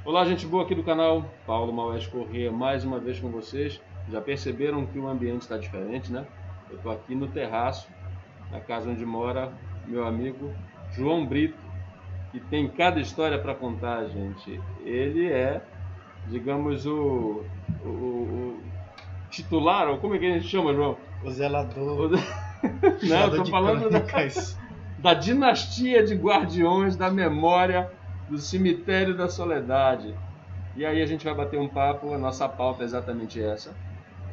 Olá, gente boa aqui do canal, Paulo Maués Corrêa, mais uma vez com vocês. Já perceberam que o ambiente está diferente, né? Eu estou aqui no terraço, na casa onde mora meu amigo João Brito, que tem cada história para contar, gente. Ele é, digamos, o titular, ou como é que a gente chama, João? O zelador. Não, eu estou falando da dinastia de guardiões da memória do Cemitério da Soledade. E aí a gente vai bater um papo, a nossa pauta é exatamente essa.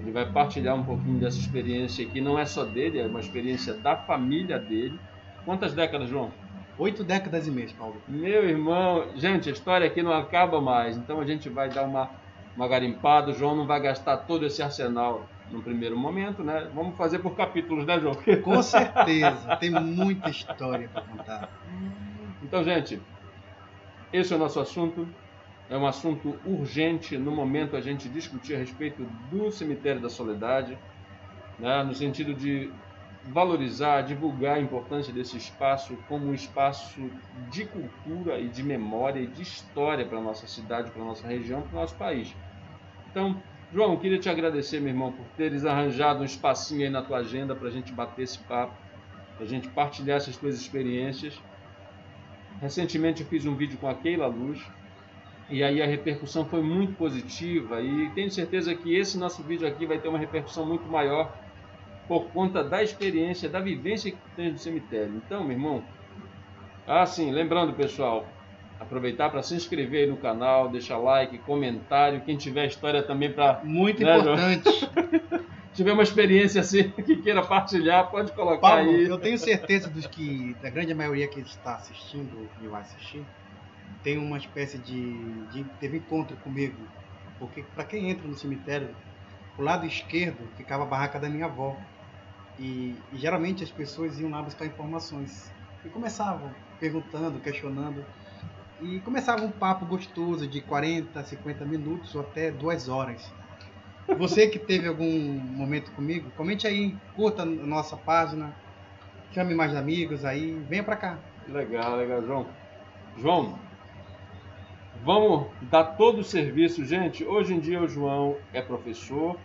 Ele vai partilhar um pouquinho dessa experiência que não é só dele, é uma experiência da família dele. Quantas décadas, João? 8 décadas e meia, Paulo. Meu irmão, gente, a história aqui não acaba mais, então a gente vai dar uma garimpada. O João não vai gastar todo esse arsenal no primeiro momento, né? Vamos fazer por capítulos, né, João? Com certeza, tem muita história para contar. Então, gente, esse é o nosso assunto. É um assunto urgente no momento a gente discutir a respeito do Cemitério da Soledade, né, no sentido de valorizar, divulgar a importância desse espaço como um espaço de cultura e de memória e de história para a nossa cidade, para a nossa região, para o nosso país. Então, João, queria te agradecer, meu irmão, por teres arranjado um espacinho aí na tua agenda para a gente bater esse papo, para a gente partilhar essas tuas experiências. Recentemente eu fiz um vídeo com a Keila Luz, e aí a repercussão foi muito positiva e tenho certeza que esse nosso vídeo aqui vai ter uma repercussão muito maior por conta da experiência, da vivência que tem no cemitério. Então, meu irmão, sim, lembrando, pessoal, aproveitar para se inscrever aí no canal, deixar like, comentário, quem tiver história também para... Muito importante. Se tiver uma experiência assim que queira partilhar, pode colocar Paulo, aí. eu tenho certeza da grande maioria que está assistindo e vai assistir, tem uma espécie teve encontro comigo, porque para quem entra no cemitério, o lado esquerdo ficava a barraca da minha avó, e geralmente as pessoas iam lá buscar informações e começavam perguntando, questionando, e começava um papo gostoso de 40, 50 minutos ou até 2 horas. Você que teve algum momento comigo, comente aí, curta a nossa página, chame mais amigos aí, venha para cá. Legal, João. João, vamos dar todo o serviço, gente. Hoje em dia o João é professor,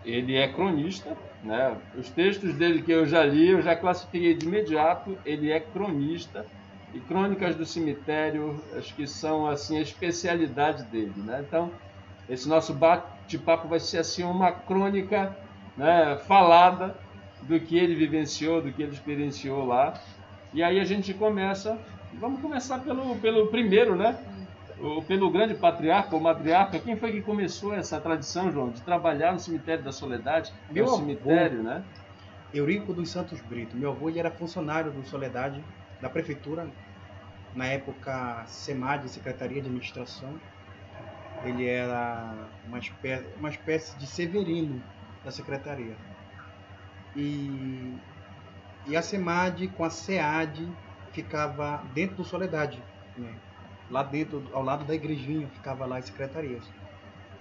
ele é cronista, né? Os textos dele que eu já li, eu já classifiquei de imediato, ele é cronista, e Crônicas do Cemitério, acho que são assim a especialidade dele, né? Então, esse nosso bate-papo vai ser assim uma crônica, né, falada do que ele vivenciou, do que ele experienciou lá. E aí a gente começa, vamos começar pelo primeiro, né? Pelo grande patriarca ou matriarca. Quem foi que começou essa tradição, João, de trabalhar no Cemitério da Soledade? Meu avô, cemitério, né? Eurico dos Santos Brito. Meu avô, ele era funcionário do Soledade, da prefeitura, na época SEMAD, Secretaria de Administração. Ele era uma espécie de severino da secretaria. E a SEMAD com a SEAD ficava dentro do Soledade, né? Lá dentro, ao lado da igrejinha, ficava lá as secretarias.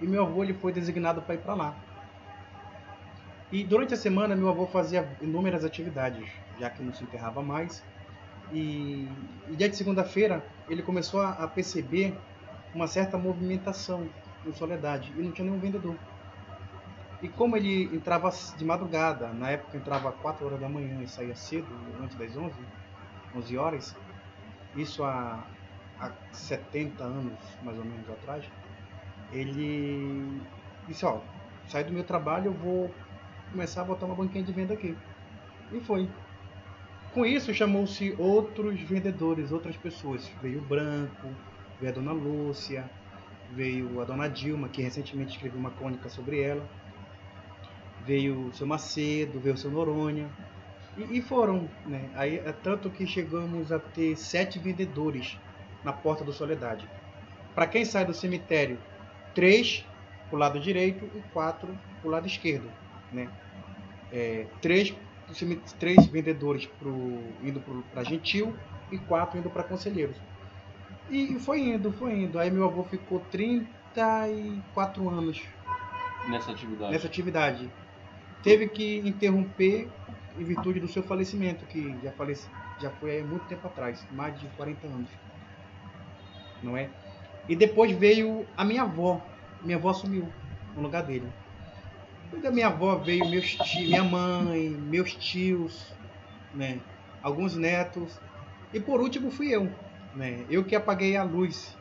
E meu avô, ele foi designado para ir para lá. E durante a semana meu avô fazia inúmeras atividades, já que não se enterrava mais. E dia de segunda-feira ele começou a perceber uma certa movimentação no Soledade e não tinha nenhum vendedor. E como ele entrava de madrugada, na época entrava às 4 horas da manhã e saía cedo, antes das 11 horas, isso há 70 anos mais ou menos atrás, ele disse, sai do meu trabalho, eu vou começar a botar uma banquinha de venda aqui. E foi. Com isso chamou-se outros vendedores, outras pessoas. Veio o Branco, veio a Dona Lúcia, veio a Dona Dilma, que recentemente escreveu uma crônica sobre ela, veio o seu Macedo, veio o seu Noronha, e foram, né? Aí é tanto que chegamos a ter 7 vendedores na porta do Soledade. Para quem sai do cemitério, 3 para o lado direito e 4 para o lado esquerdo, né? 3 vendedores indo para Gentil e 4 indo para Conselheiros. E foi indo. Aí meu avô ficou 34 anos nessa atividade. Teve que interromper em virtude do seu falecimento, que já foi há muito tempo atrás, mais de 40 anos. Não é? E depois veio a minha avó. Minha avó sumiu no lugar dele. Depois da minha avó veio minha mãe, meus tios, né? Alguns netos. E por último fui eu. Né? Eu que apaguei a luz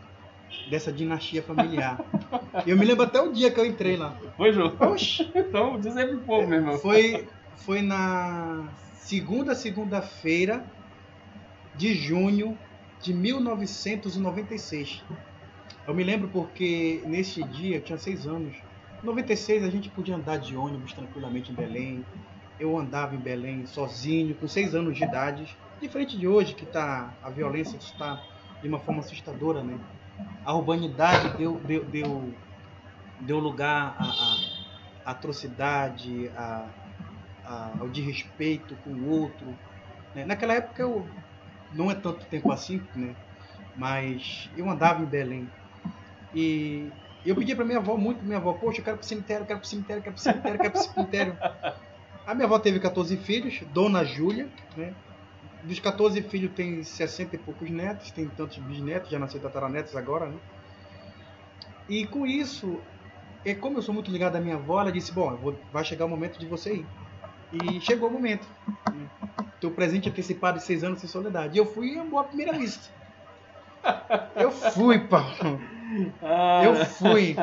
dessa dinastia familiar. Eu me lembro até o dia que eu entrei lá. Foi, João? Oxi! Então, diz aí pro povo, meu irmão. Foi na segunda-feira de junho de 1996. Eu me lembro porque nesse dia, eu tinha 6 anos. Em 96 a gente podia andar de ônibus tranquilamente em Belém. Eu andava em Belém sozinho, com 6 anos de idade. Diferente de hoje, que a violência está de uma forma assustadora, né? A urbanidade deu lugar à atrocidade, ao desrespeito com o outro. Né? Naquela época, não é tanto tempo assim, né? Mas eu andava em Belém. E eu pedi para minha avó, poxa, eu quero ir pro cemitério, quero ir pro cemitério, quero ir pro cemitério, quero ir pro cemitério. A minha avó teve 14 filhos, Dona Júlia, né? Dos 14 filhos tem 60 e poucos netos, tem tantos bisnetos, já nasceu tataranetos agora, né? E com isso, como eu sou muito ligado à minha avó, ela disse, bom, vai chegar o momento de você ir. E chegou o momento. Né? Teu presente antecipado de 6 anos sem soledade. E eu fui em boa primeira vista. Eu fui, Paulo. Eu fui.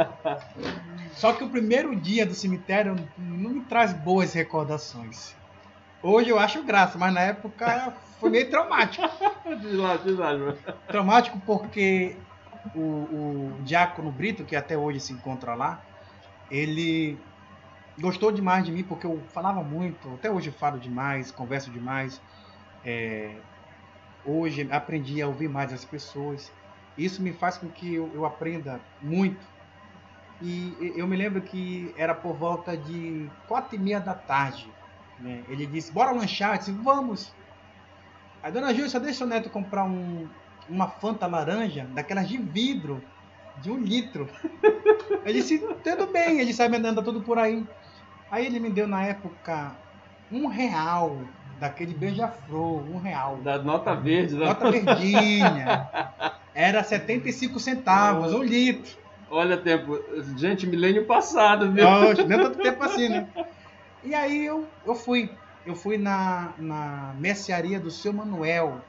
Só que o primeiro dia do cemitério não me traz boas recordações. Hoje eu acho graça, mas na época foi meio traumático. Traumático porque o Diácono Brito, que até hoje se encontra lá, ele gostou demais de mim porque eu falava muito. Até hoje eu falo demais, converso demais. Hoje aprendi a ouvir mais as pessoas. Isso me faz com que eu aprenda muito. E eu me lembro que era por volta de 4h30 da tarde. Né? Ele disse, bora lanchar? Eu disse, vamos. Aí, Dona Júlia, só deixa o neto comprar uma Fanta laranja, daquelas de vidro, de 1 litro. Ele disse, tudo bem, ele sai andando tudo por aí. Aí ele me deu na época R$1, daquele beija-flor, R$1. Da nota verde. Nota verdinha. Era 75 centavos, 1 litro. Olha tempo, gente, milênio passado, viu? Não é tanto tempo assim, né? E aí eu fui na mercearia do Seu Manuel,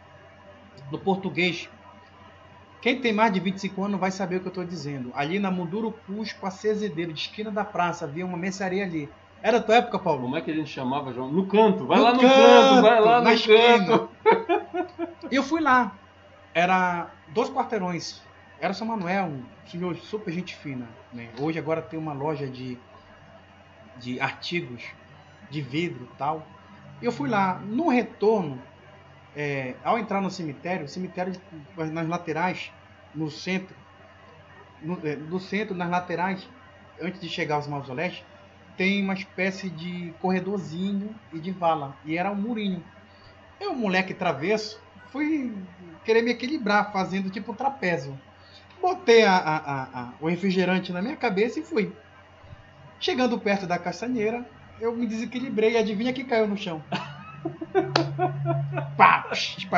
do Português. Quem tem mais de 25 anos vai saber o que eu estou dizendo. Ali na Munduro Cusco, a Cezedeiro, de esquina da praça, havia uma mercearia ali. Era a tua época, Paulo? Como é que a gente chamava, João? No canto, vai lá no canto, vai lá no canto. E eu fui lá. Era 2 quarteirões. Era São Manuel, um senhor super gente fina. Né? Hoje agora tem uma loja de artigos de vidro e tal. E eu fui lá. No retorno, ao entrar no cemitério, o cemitério nas laterais, no centro, nas laterais, antes de chegar aos mausoléus, tem uma espécie de corredorzinho e de vala. E era um murinho. Eu, moleque travesso, fui querer me equilibrar, fazendo tipo um trapézio. Botei o refrigerante na minha cabeça e fui. Chegando perto da castanheira, eu me desequilibrei e adivinha que caiu no chão? Pá,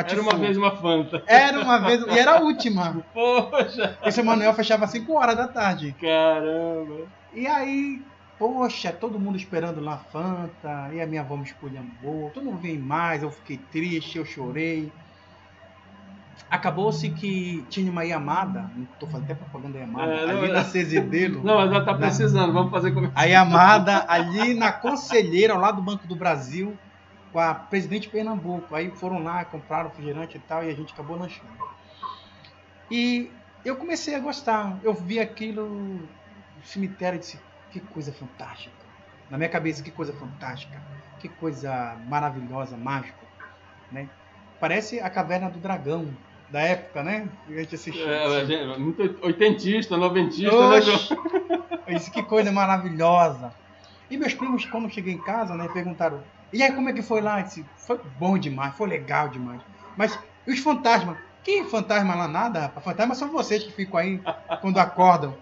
era uma vez uma Fanta. Era uma vez, e era a última. Poxa! Esse Manuel fechava às 5 horas da tarde. Caramba! E aí, poxa, todo mundo esperando lá Fanta, e a minha avó me esculhambou, tu não vem mais, eu fiquei triste, eu chorei. Acabou-se que tinha uma Yamada, não tô fazendo até propaganda Yamada, ali na Cezedeiro. Não, mas ela tá precisando, vamos fazer como... A Yamada ali na Conselheira, ao lado do Banco do Brasil, com a Presidente Pernambuco. Aí foram lá, compraram refrigerante e tal, e a gente acabou lanchando. E eu comecei a gostar, eu vi aquilo no cemitério e disse, que coisa fantástica. Na minha cabeça, que coisa fantástica, que coisa maravilhosa, mágica, né? Parece a Caverna do Dragão, da época, né? A gente assistiu. Muito oitentista, noventista, Oxe, né? Eu disse, que coisa maravilhosa. E meus primos, quando eu cheguei em casa, né, perguntaram, e aí, como é que foi lá? Eu disse, foi bom demais, foi legal demais. Mas, e os fantasmas? Que fantasma lá nada, rapaz? Fantasmas são vocês que ficam aí quando acordam.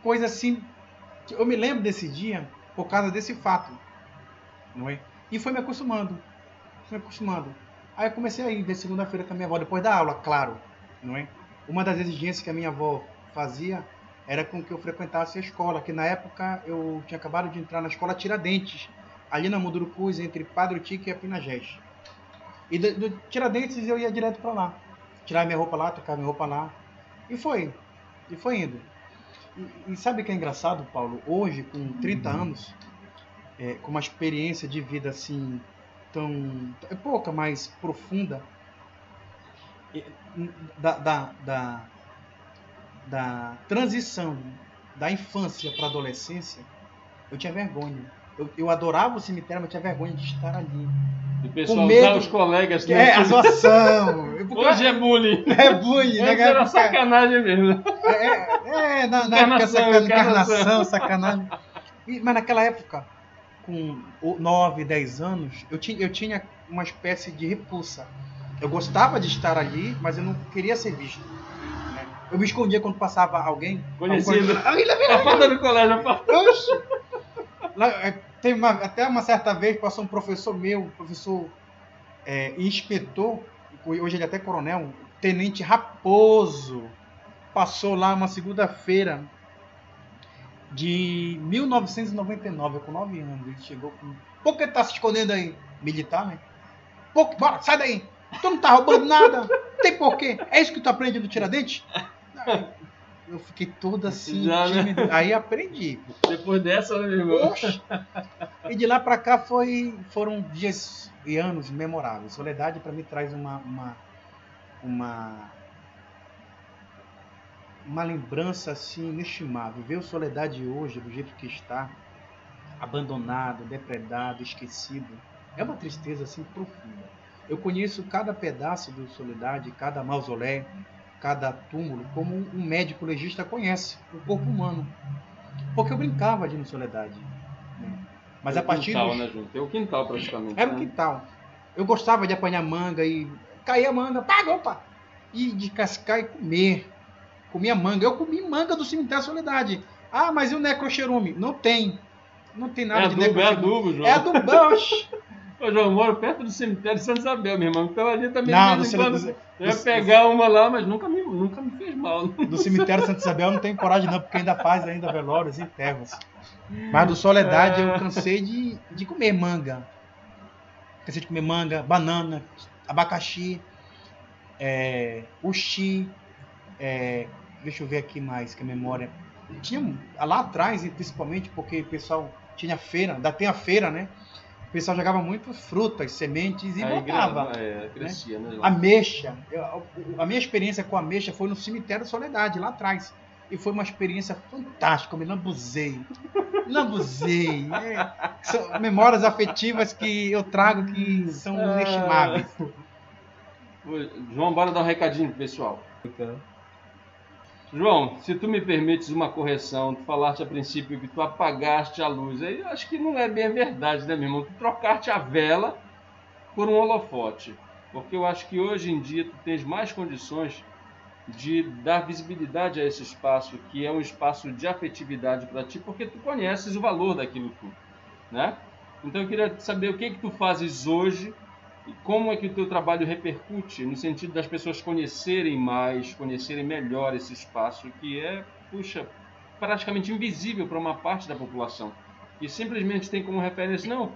Coisa assim, eu me lembro desse dia por causa desse fato, não é? E foi me acostumando. Aí eu comecei a ir de segunda-feira com a minha avó, depois da aula, claro, não é? uma das exigências que a minha avó fazia era com que eu frequentasse a escola, que na época eu tinha acabado de entrar na escola Tiradentes, ali na Mundurucus, entre Padre Tique e a Pinagés. E do Tiradentes eu ia direto para lá. Tirar minha roupa lá, trocar minha roupa lá. E foi indo. E sabe o que é engraçado, Paulo? Hoje, com 30 anos, com uma experiência de vida assim, pouca, mas profunda, da transição da infância para a adolescência, eu tinha vergonha. Eu adorava o cemitério, mas eu tinha vergonha de estar ali. O pessoal usar os colegas. Né? A zoação. Hoje é bullying. É bullying, né? Era sacanagem mesmo. Na época, encarnação, sacanagem. Mas naquela época, com 9, 10 anos, eu tinha uma espécie de repulsa. Eu gostava de estar ali, mas eu não queria ser visto. Né? Eu me escondia quando passava alguém. Conhecido. A porta do colégio. Oxi. Até uma certa vez passou um professor meu, inspetor, hoje ele é até coronel, Tenente Raposo, passou lá uma segunda-feira de 1999, com 9 anos, ele chegou com... Por que tá se escondendo aí? Militar, né? Bora, sai daí! Tu não tá roubando nada! Tem porquê? É isso que tu aprende no Tiradentes? Eu fiquei todo assim, tímido. Né? Aí aprendi. Depois dessa, meu irmão. Oxe. E de lá pra cá foram dias e anos memoráveis. Soledade para mim traz uma lembrança assim inestimável. Ver o Soledade hoje do jeito que está, abandonado, depredado, esquecido, é uma tristeza assim profunda. Eu conheço cada pedaço do Soledade, cada mausoléu, cada túmulo, como um médico legista conhece o corpo humano. Porque eu brincava ali no Soledade. Né? Mas a partir quintal, né, João? Tem o quintal praticamente. Era um quintal. Eu gostava de apanhar manga e caía manga, opa! E descascar e comer. Comia manga. Eu comi manga do cemitério Soledade. Ah, mas e o necrocherume? Não tem. Não tem nada de necrocherume. É adubo, João. É adubo. Ô, João, eu moro perto do cemitério de Santa Isabel, meu irmão. Então ali também eu ia pegar uma lá, mas nunca me fez mal. Do cemitério de Santa Isabel não tenho coragem não, porque ainda faz velórios e enterros. Mas do Soledade eu cansei de comer manga. Cansei de comer manga, banana, abacaxi, uxi, deixa eu ver aqui mais, que a memória... Tinha lá atrás, principalmente porque o pessoal tinha feira, ainda tem a feira, né? O pessoal jogava muito frutas, sementes e botava. Crescia, né? Ameixa. A minha experiência com ameixa foi no cemitério Soledade, lá atrás. E foi uma experiência fantástica. Eu me lambuzei. São memórias afetivas que eu trago que são inestimáveis. João, bora dar um recadinho pro pessoal. João, se tu me permites uma correção, tu falaste a princípio que tu apagaste a luz. Aí eu acho que não é bem verdade, né, meu irmão? Tu trocaste a vela por um holofote. Porque eu acho que hoje em dia tu tens mais condições de dar visibilidade a esse espaço, que é um espaço de afetividade para ti, porque tu conheces o valor daquilo tudo, né? Então eu queria saber o que tu fazes hoje e como é que o teu trabalho repercute no sentido das pessoas conhecerem mais, conhecerem melhor esse espaço que é, praticamente invisível para uma parte da população, que simplesmente tem como referência, não,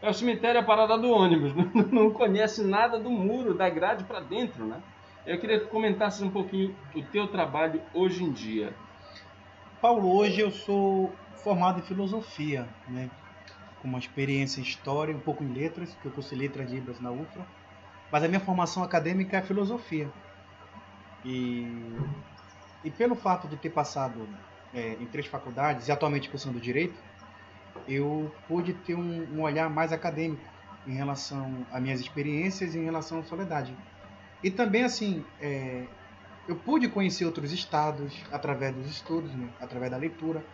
é o cemitério, a parada do ônibus, não conhece nada do muro, da grade para dentro, né? Eu queria que comentasses um pouquinho o teu trabalho hoje em dia. Paulo, hoje eu sou formado em filosofia, né? Com uma experiência em história, um pouco em letras, porque eu cursei letras de Libras na UFRA, mas a minha formação acadêmica é filosofia. E pelo fato de ter passado em 3 faculdades, e atualmente cursando Direito, eu pude ter um olhar mais acadêmico em relação às minhas experiências e em relação à Soledade. E também, assim, eu pude conhecer outros estados através dos estudos, né? Através da leitura.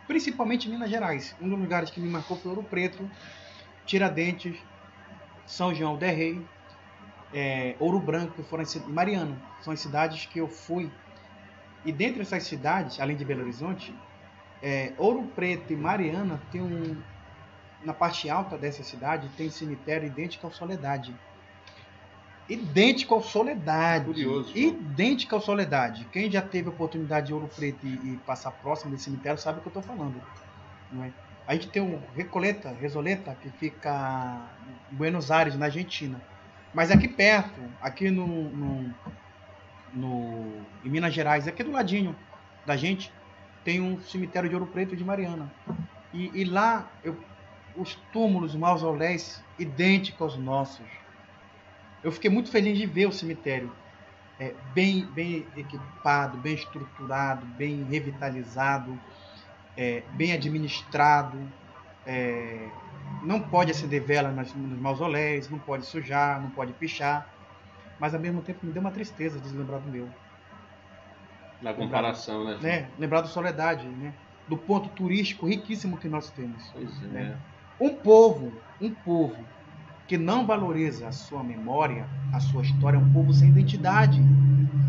Principalmente em Minas Gerais. Um dos lugares que me marcou foi Ouro Preto, Tiradentes, São João del Rei, Ouro Branco, que foram Mariana. São as cidades que eu fui. E dentre essas cidades, além de Belo Horizonte, Ouro Preto e Mariana tem na parte alta dessa cidade tem um cemitério idêntico ao Soledade. idêntico ao Soledade. Curioso. Idêntico ao Soledade. Quem já teve a oportunidade de Ouro Preto e passar próximo desse cemitério sabe o que eu estou falando. Não é? A gente tem o Resoleta, que fica em Buenos Aires, na Argentina. Mas aqui perto, aqui em Minas Gerais, aqui do ladinho da gente, tem um cemitério de Ouro Preto de Mariana. E lá, os túmulos, mausoléus, idênticos aos nossos. Eu fiquei muito feliz de ver o cemitério bem equipado, bem estruturado, bem revitalizado, bem administrado. Não pode acender vela nos mausoléus, não pode sujar, não pode pichar. Mas ao mesmo tempo me deu uma tristeza de lembrar do meu. Na comparação, né? Lembrar do Soledade, né? Do ponto turístico riquíssimo que nós temos. Pois é. Né? Um povo que não valoriza a sua memória, a sua história, é um povo sem identidade.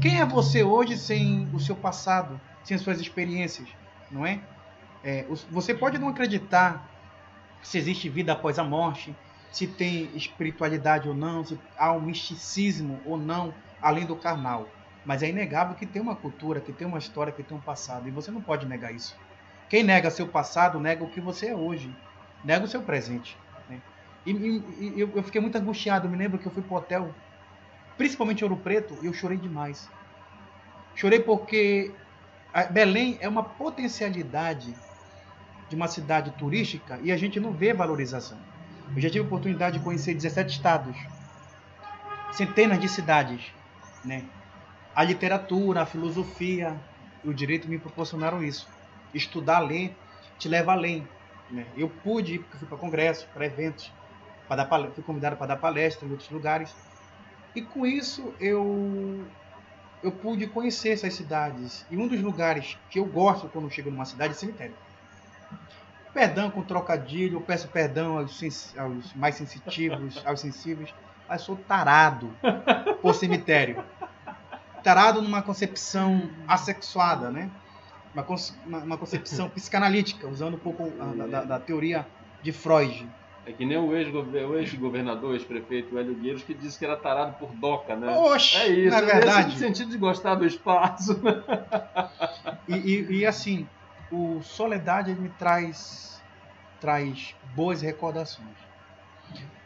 Quem é você hoje sem o seu passado, sem as suas experiências, não é? Você pode não acreditar se existe vida após a morte, se tem espiritualidade ou não, se há um misticismo ou não, além do carnal. Mas é inegável que tem uma cultura, que tem uma história, que tem um passado. E você não pode negar isso. Quem nega seu passado, nega o que você é hoje. Nega o seu presente. Né? E eu fiquei muito angustiado. Eu me lembro que eu fui para o hotel, principalmente em Ouro Preto, e eu chorei demais. Chorei porque Belém é uma potencialidade de uma cidade turística e a gente não vê valorização. Eu já tive a oportunidade de conhecer 17 estados, centenas de cidades, né? A literatura, a filosofia e o direito me proporcionaram isso. Estudar, ler, te leva além. Né? Eu pude ir, porque fui para congressos, para eventos, fui convidado para dar palestra em outros lugares. E com isso eu pude conhecer essas cidades. E um dos lugares que eu gosto quando eu chego numa cidade é cemitério. Perdão com trocadilho, eu peço perdão aos mais sensitivos, aos sensíveis, mas sou tarado por cemitério. Tarado numa concepção assexuada, né? Uma concepção psicanalítica, usando um pouco da teoria de Freud. É que nem o ex-governador, ex-prefeito Hélio Gueiros, que disse que era tarado por doca, né? Oxe, é isso, não é verdade? No sentido de gostar do espaço. E assim, o Soledade me traz boas recordações.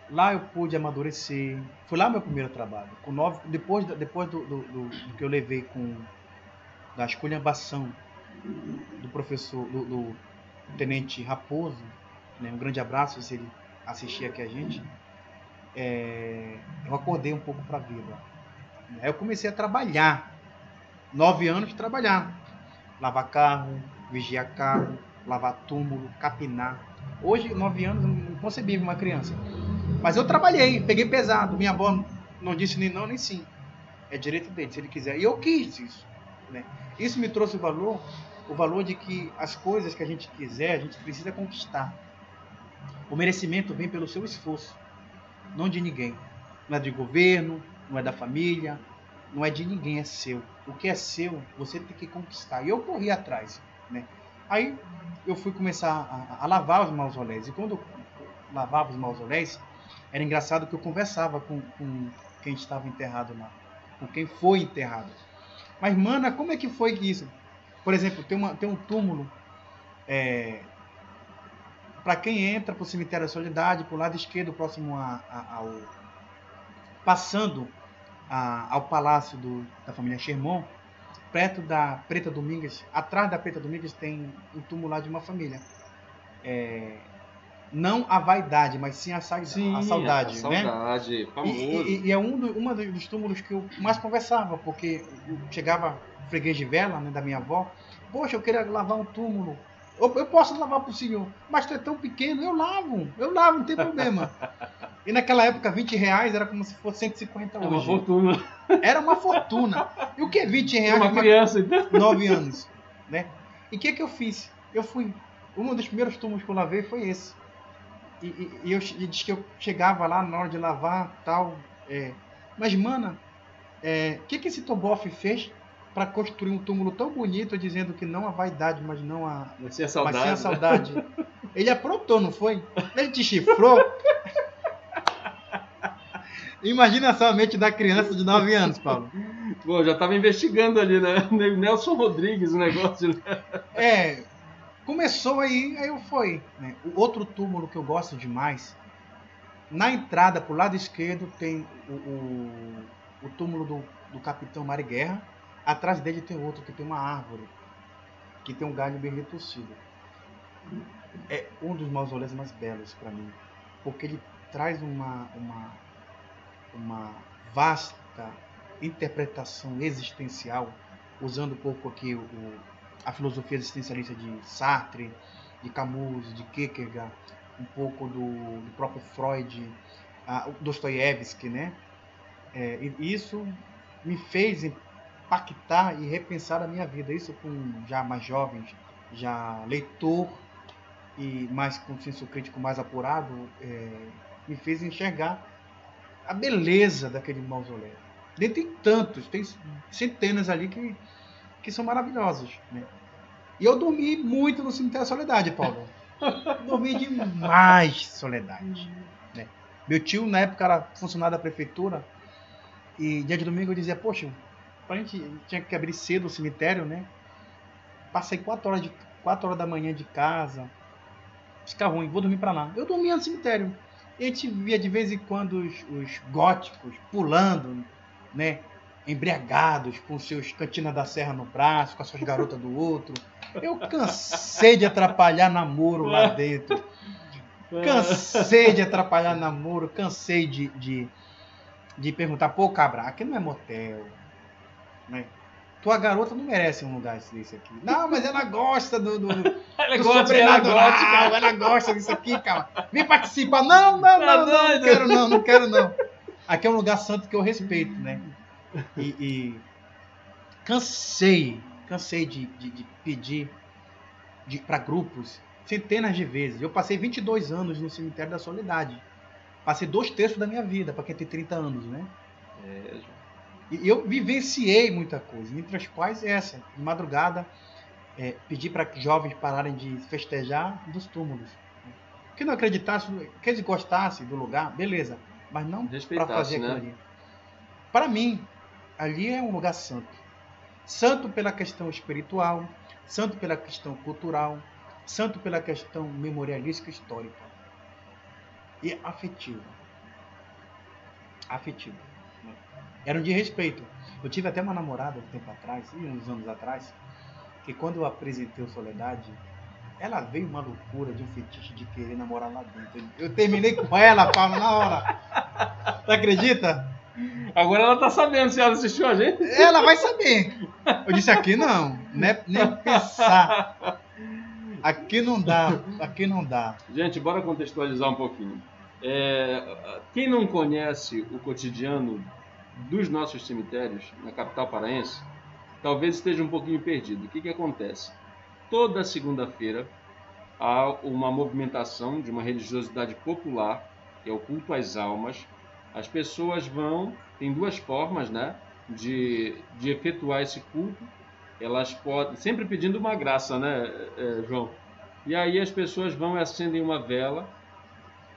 Lá eu pude amadurecer. Foi lá meu primeiro trabalho. Depois do que eu levei da esculhambação do professor, do tenente Raposo, né? Um grande abraço se ele assistir aqui a gente. Eu acordei um pouco para a vida. Aí eu comecei a trabalhar. 9 anos de trabalhar. Lavar carro, vigiar carro, lavar túmulo, capinar. Hoje, 9 anos, inconcebível uma criança. Mas eu trabalhei, peguei pesado. Minha avó não disse nem não, nem sim. É direito dele, se ele quiser. E eu quis isso. Né? Isso me trouxe o valor de que as coisas que a gente quiser, a gente precisa conquistar. O merecimento vem pelo seu esforço, não de ninguém. Não é de governo, não é da família, não é de ninguém, é seu. O que é seu, você tem que conquistar. E eu corri atrás. Né? Aí eu fui começar a lavar os mausoléus. E quando eu lavava os mausoléus, era engraçado que eu conversava com quem estava enterrado lá, com quem foi enterrado. Mas, mana, como é que foi isso? Por exemplo, tem um túmulo, para quem entra para o cemitério da Soledade, para o lado esquerdo, próximo passando ao palácio da família Chermont, perto da Preta Domingues, atrás da Preta Domingues tem um túmulo lá de uma família. Não a vaidade, mas sim a saudade. A saudade, né? Famoso. E é um dos túmulos que eu mais conversava, porque chegava freguês de vela, né, da minha avó. Poxa, eu queria lavar um túmulo. Eu posso lavar para o senhor, mas tu é tão pequeno, eu lavo, não tem problema. E naquela época, R$20 era como se fosse 150 hoje. Era uma fortuna. Era uma fortuna. E o que é R$20? Uma criança, então. 9 anos. Né? E o que eu fiz? Eu fui. Um dos primeiros túmulos que eu lavei foi esse. E eu disse que eu chegava lá na hora de lavar tal. Mas, mana, o que esse Toboff fez para construir um túmulo tão bonito, dizendo que não a vaidade, mas não a. Mas sim a saudade. Ele aprontou, não foi? Ele te chifrou. Imagina só a mente da criança de 9 anos, Paulo. Pô, já estava investigando ali, né? Nelson Rodrigues, o negócio. Né? Começou aí eu fui. Né? O outro túmulo que eu gosto demais, na entrada, pro lado esquerdo, tem o túmulo do Capitão Mário Guerra. Atrás dele tem outro que tem uma árvore, que tem um galho bem retorcido. É um dos mausoléus mais belos para mim, porque ele traz uma vasta interpretação existencial, usando um pouco aqui a filosofia existencialista de Sartre, de Camus, de Kierkegaard, um pouco do próprio Freud, Dostoiévski, né? E isso me fez impactar e repensar a minha vida. Isso com já mais jovens, já leitor e mais com senso crítico mais apurado, me fez enxergar a beleza daquele mausoléu. Tem tantos, tem centenas ali que são maravilhosos. Né? E eu dormi muito no Cemitério da Soledade, Paulo. Dormi demais Soledade. Né? Meu tio, na época, era funcionário da prefeitura. E dia de domingo eu dizia, poxa, a gente tinha que abrir cedo o cemitério, né? Passei 4 horas da manhã de casa. Fica ruim, vou dormir pra lá. Eu dormia no cemitério. E a gente via de vez em quando os góticos pulando, né? Embriagados, com seus cantinas da serra no braço, com as suas garotas do outro. Eu cansei de atrapalhar namoro lá dentro. Cansei de atrapalhar namoro. Cansei de perguntar, pô, cabra, aqui não é motel. Né? Tua garota não merece um lugar desse aqui. Não, mas ela gosta do sobrenatural. Ela gosta disso aqui, cara. Vem participar. Não quero não. Aqui é um lugar santo que eu respeito, né? E cansei de pedir para grupos centenas de vezes. Eu passei 22 anos no Cemitério da Soledade. Passei 2/3 da minha vida, para quem tem 30 anos, né? E eu vivenciei muita coisa, entre as quais essa, de madrugada, pedir para que jovens pararem de festejar dos túmulos. Que não acreditassem, que eles gostassem do lugar, beleza, mas não para fazer aquilo, né? Ali. Para mim, ali é um lugar santo. Santo pela questão espiritual, santo pela questão cultural, santo pela questão memorialística histórica e afetiva. Era um de respeito. Eu tive até uma namorada um tempo atrás, uns anos atrás, que quando eu apresentei o Soledade, ela veio uma loucura de um fetiche de querer namorar lá dentro. Eu terminei com ela, Paulo, na hora. Tu acredita? Agora ela tá sabendo se ela assistiu a gente. Ela vai saber. Eu disse, aqui não, nem pensar. Aqui não dá. Gente, bora contextualizar um pouquinho. Quem não conhece o cotidiano dos nossos cemitérios na capital paraense, talvez esteja um pouquinho perdido. O que acontece? Toda segunda-feira há uma movimentação de uma religiosidade popular, que é o culto às almas. As pessoas vão, tem 2 formas, né, de efetuar esse culto. Elas podem, sempre pedindo uma graça, né, João? E aí as pessoas vão e acendem uma vela,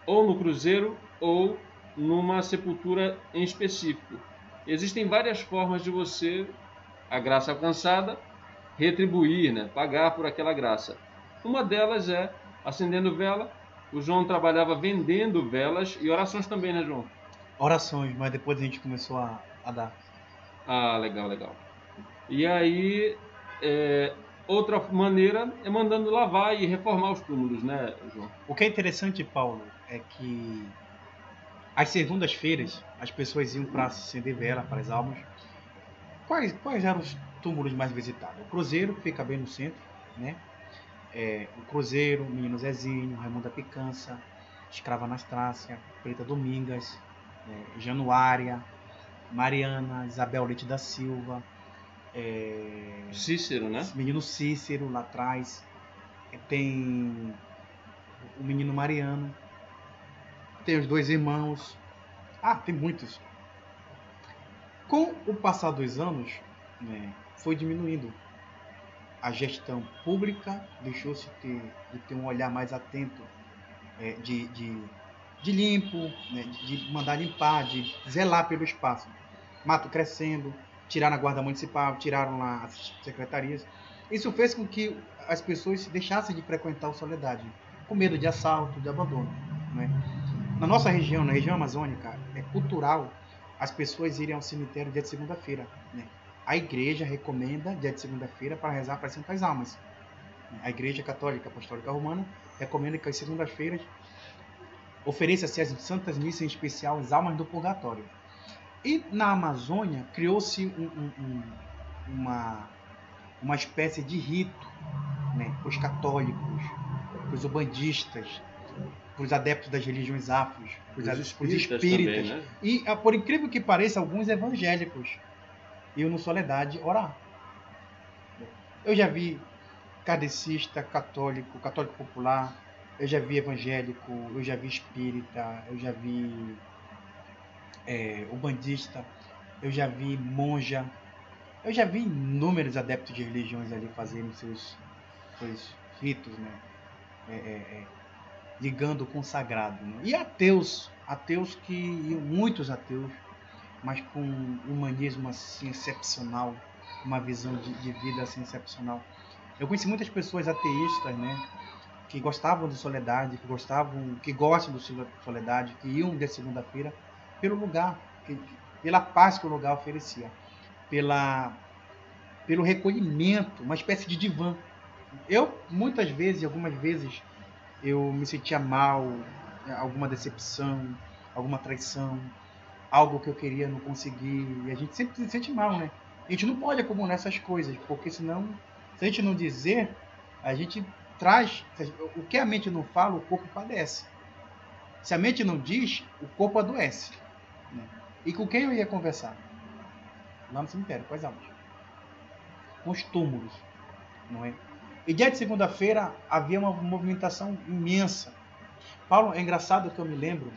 ou no cruzeiro, ou numa sepultura em específico. Existem várias formas de você, a graça alcançada, retribuir, né? Pagar por aquela graça. Uma delas é acendendo vela. O João trabalhava vendendo velas e orações também, né, João? Orações, mas depois a gente começou a dar. Ah, legal. E aí, outra maneira é mandando lavar e reformar os túmulos, né, João? O que é interessante, Paulo, é que às segundas-feiras as pessoas iam para acender vela para as almas. Quais eram os túmulos mais visitados? O Cruzeiro, que fica bem no centro, né? O Cruzeiro, Menino Zezinho, Raimundo da Picança, Escrava Anastácia, Preta Domingas, Januária, Mariana, Isabel Leite da Silva, Cícero, né? Menino Cícero lá atrás, tem o Menino Mariano, tem os 2 irmãos, tem muitos. Com o passar dos anos, né, foi diminuindo. A gestão pública deixou-se de ter um olhar mais atento, de de limpo, né, de mandar limpar, de zelar pelo espaço. Mato crescendo, tiraram a guarda municipal, tiraram lá as secretarias. Isso fez com que as pessoas deixassem de frequentar o Soledade, com medo de assalto, de abandono. Né? Na nossa região, na região amazônica, é cultural as pessoas irem ao cemitério dia de segunda-feira. Né? A igreja recomenda dia de segunda-feira para rezar para as Santas Almas. A Igreja Católica Apostólica Romana recomenda que às segundas-feiras ofereça-se as Santas Missas, em especial as almas do purgatório. E na Amazônia criou-se uma espécie de rito, né, para os católicos, para os ubandistas, para os adeptos das religiões afros, para os espíritas. Também, né? E, por incrível que pareça, alguns evangélicos iam no Soledade orar. Eu já vi kardecista, católico popular, eu já vi evangélico, eu já vi espírita, eu já vi ubandista, eu já vi monja, eu já vi inúmeros adeptos de religiões ali fazendo seus ritos, né? Ligando com o sagrado. Né? E ateus muitos ateus, mas com um humanismo assim excepcional, uma visão de vida assim excepcional. Eu conheci muitas pessoas ateístas, né? Que gostavam de Soledade, que gostam de Soledade, que iam de segunda-feira pelo lugar, pela paz que o lugar oferecia, pelo recolhimento, uma espécie de divã. Eu, algumas vezes, eu me sentia mal, alguma decepção, alguma traição, algo que eu queria não conseguir, e a gente sempre se sente mal, né? A gente não pode acumular essas coisas, porque senão, se a gente não dizer, a gente traz, o que a mente não fala, o corpo padece. Se a mente não diz, o corpo adoece. Né? E com quem eu ia conversar? Lá no cemitério, com as almas. Com os túmulos, não é? E dia de segunda-feira havia uma movimentação imensa. Paulo, é engraçado que eu me lembro,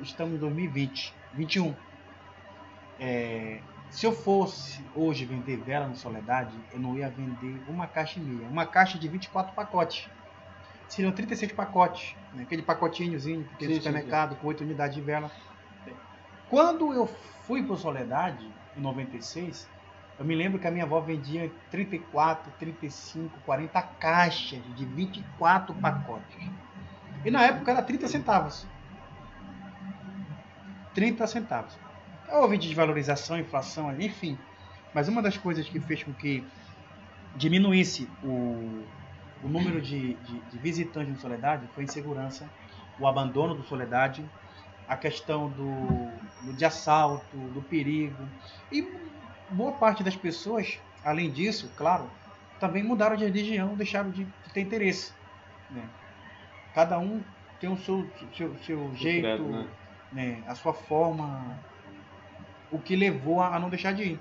estamos em 2020, 21. Se eu fosse hoje vender vela no Soledade, eu não ia vender uma caixa e meia. Uma caixa de 24 pacotes. Seriam 36 pacotes. Né? Aquele pacotinhozinho que tem no supermercado, com 8 unidades de vela. Quando eu fui para o Soledade, em 96, eu me lembro que a minha avó vendia 34, 35, 40 caixas de 24 pacotes. E na época era 30 centavos. 30 centavos. Houve desvalorização, inflação, enfim. Mas uma das coisas que fez com que diminuísse o número de visitantes no Soledade foi a insegurança, o abandono do Soledade, a questão de assalto, do perigo. E boa parte das pessoas, além disso, claro, também mudaram de religião, deixaram de ter interesse. Né? Cada um tem o seu jeito, credo, né? A sua forma, o que levou a não deixar de ir.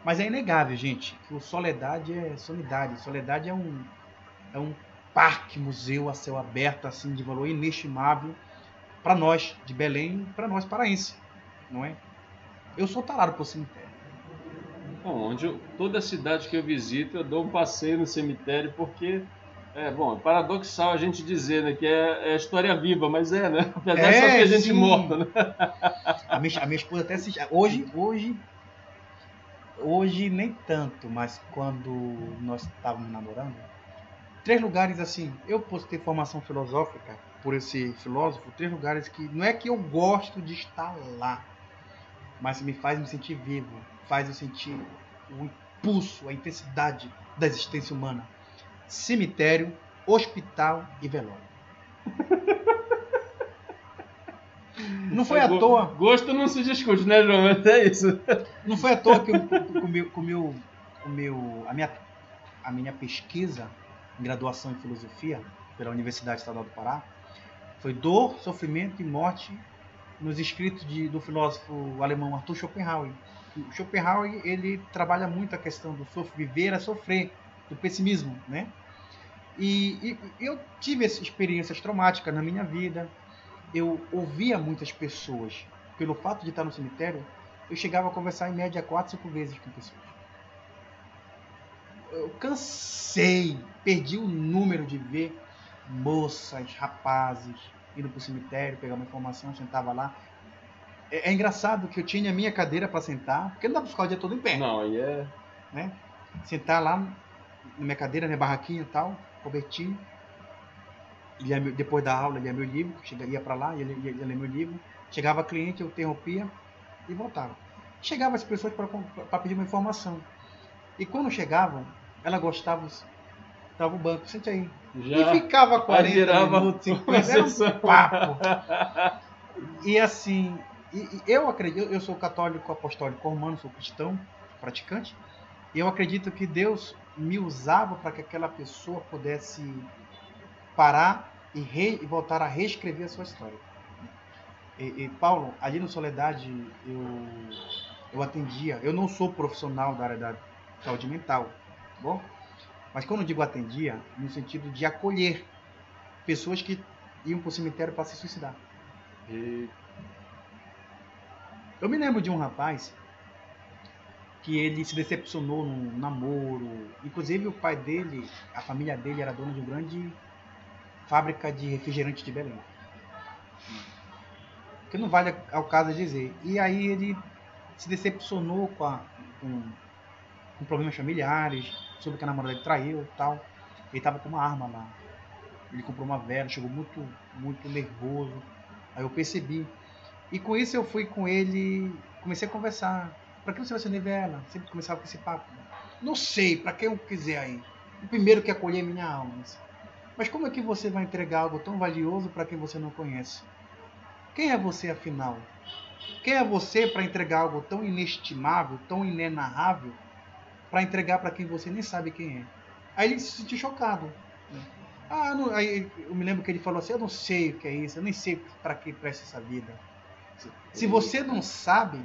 Mas é inegável, gente, que o Soledade é soledade. Soledade é um parque, museu a céu aberto, assim, de valor inestimável para nós de Belém, para nós paraenses, não é? Eu sou tarado por cemitério. Bom, toda cidade que eu visito, eu dou um passeio no cemitério, porque é paradoxal a gente dizer, né, que é história viva, mas né? Apesar de só ter gente morta, né? A minha esposa até assiste. Hoje nem tanto, mas quando nós estávamos namorando, 3 lugares assim, eu posso ter formação filosófica por esse filósofo, 3 lugares que não é que eu gosto de estar lá, mas me faz me sentir vivo, faz eu sentir o impulso, a intensidade da existência humana. Cemitério, hospital e velório. Não foi à toa. Gosto não se discute, né, João? Mas é isso. Não foi à toa que a minha pesquisa em graduação em filosofia pela Universidade Estadual do Pará foi Dor, Sofrimento e Morte nos escritos do filósofo alemão Arthur Schopenhauer. O Schopenhauer, ele trabalha muito a questão do viver a sofrer, do pessimismo, né? E eu tive experiências traumáticas na minha vida. Eu ouvia muitas pessoas. Pelo fato de estar no cemitério, eu chegava a conversar em média 4, 5 vezes com pessoas. Eu cansei, perdi o número de ver moças, rapazes, indo para o cemitério, pegar uma informação, sentava lá. É engraçado que eu tinha a minha cadeira para sentar, porque não dá para ficar o dia todo em pé. Não, aí é... Né? Sentar lá na minha cadeira, minha barraquinha e tal, cobertinho. Depois da aula, lia meu livro, ia para lá, ia ler meu livro. Chegava cliente, eu interrompia e voltava. Chegava as pessoas para pedir uma informação. E quando chegavam, ela gostava, dava o banco, sente aí. Já e ficava 40 minutos, 50, era um papo. E assim, eu acredito, eu sou católico apostólico romano, sou cristão, praticante, e eu acredito que Deus me usava para que aquela pessoa pudesse parar e voltar a reescrever a sua história. E Paulo, ali no Soledade, eu atendia, eu não sou profissional da área da saúde mental, tá bom? Mas quando eu digo atendia, no sentido de acolher pessoas que iam para o cemitério para se suicidar. Eu me lembro de um rapaz que ele se decepcionou num namoro. Inclusive o pai dele, a família dele era dona de uma grande fábrica de refrigerante de Belém. Que não vale ao caso dizer. E aí ele se decepcionou com problemas familiares, soube que a namorada dele traiu e tal. Ele estava com uma arma lá. Ele comprou uma vela, chegou muito, muito nervoso. Aí eu percebi. E com isso eu fui com ele, comecei a conversar. Pra que você vai acender vela? Sempre começava com esse papo. Não sei, pra quem eu quiser aí. O primeiro que acolher minha alma. Mas como é que você vai entregar algo tão valioso para quem você não conhece? Quem é você afinal? Quem é você para entregar algo tão inestimável, tão inenarrável, para entregar para quem você nem sabe quem é? Aí ele se sentiu chocado. Aí eu me lembro que ele falou assim, eu não sei o que é isso, eu nem sei para que presta essa vida. Se você não sabe,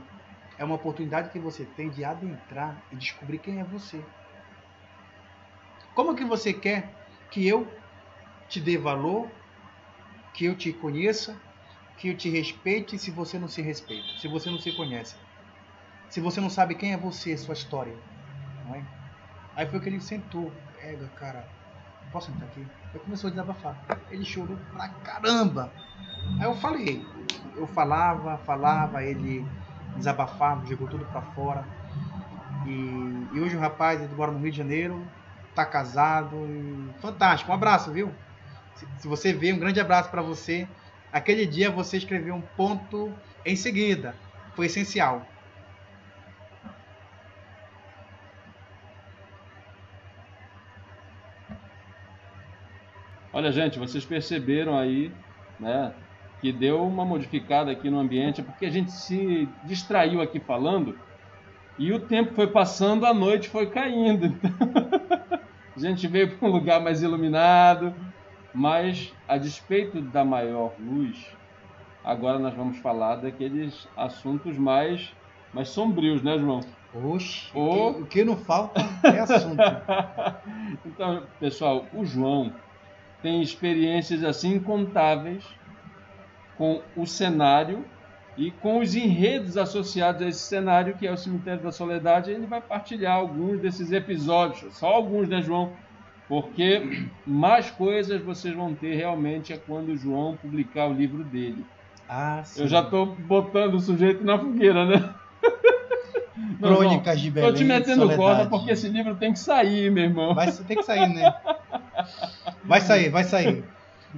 é uma oportunidade que você tem de adentrar e descobrir quem é você. Como que você quer que eu te dê valor, que eu te conheça, que eu te respeite se você não se respeita, se você não se conhece, se você não sabe quem é você, sua história, não é? Aí foi que ele sentou, cara, posso sentar aqui? Aí começou a desabafar, ele chorou pra caramba. Aí eu falei, eu falava, ele desabafava, jogou tudo pra fora. E hoje o rapaz, ele mora no Rio de Janeiro, tá casado, fantástico, um abraço, viu? Se você vê, um grande abraço para você. Aquele dia você escreveu um ponto em seguida. Foi essencial. Olha, gente, vocês perceberam aí, né, que deu uma modificada aqui no ambiente, porque a gente se distraiu aqui falando e o tempo foi passando, a noite foi caindo. Então, a gente veio para um lugar mais iluminado, mas a despeito da maior luz, agora nós vamos falar daqueles assuntos mais sombrios, né, João? Oxe, o que não falta é assunto. Então, pessoal, o João tem experiências assim incontáveis com o cenário e com os enredos associados a esse cenário, que é o Cemitério da Soledade. Ele vai partilhar alguns desses episódios, só alguns, né, João? Porque mais coisas vocês vão ter realmente é quando o João publicar o livro dele. Sim. Eu já estou botando o sujeito na fogueira, né? Crônicas de Belém. Estou te metendo corda porque esse livro tem que sair, meu irmão. Tem que sair, né? Vai sair.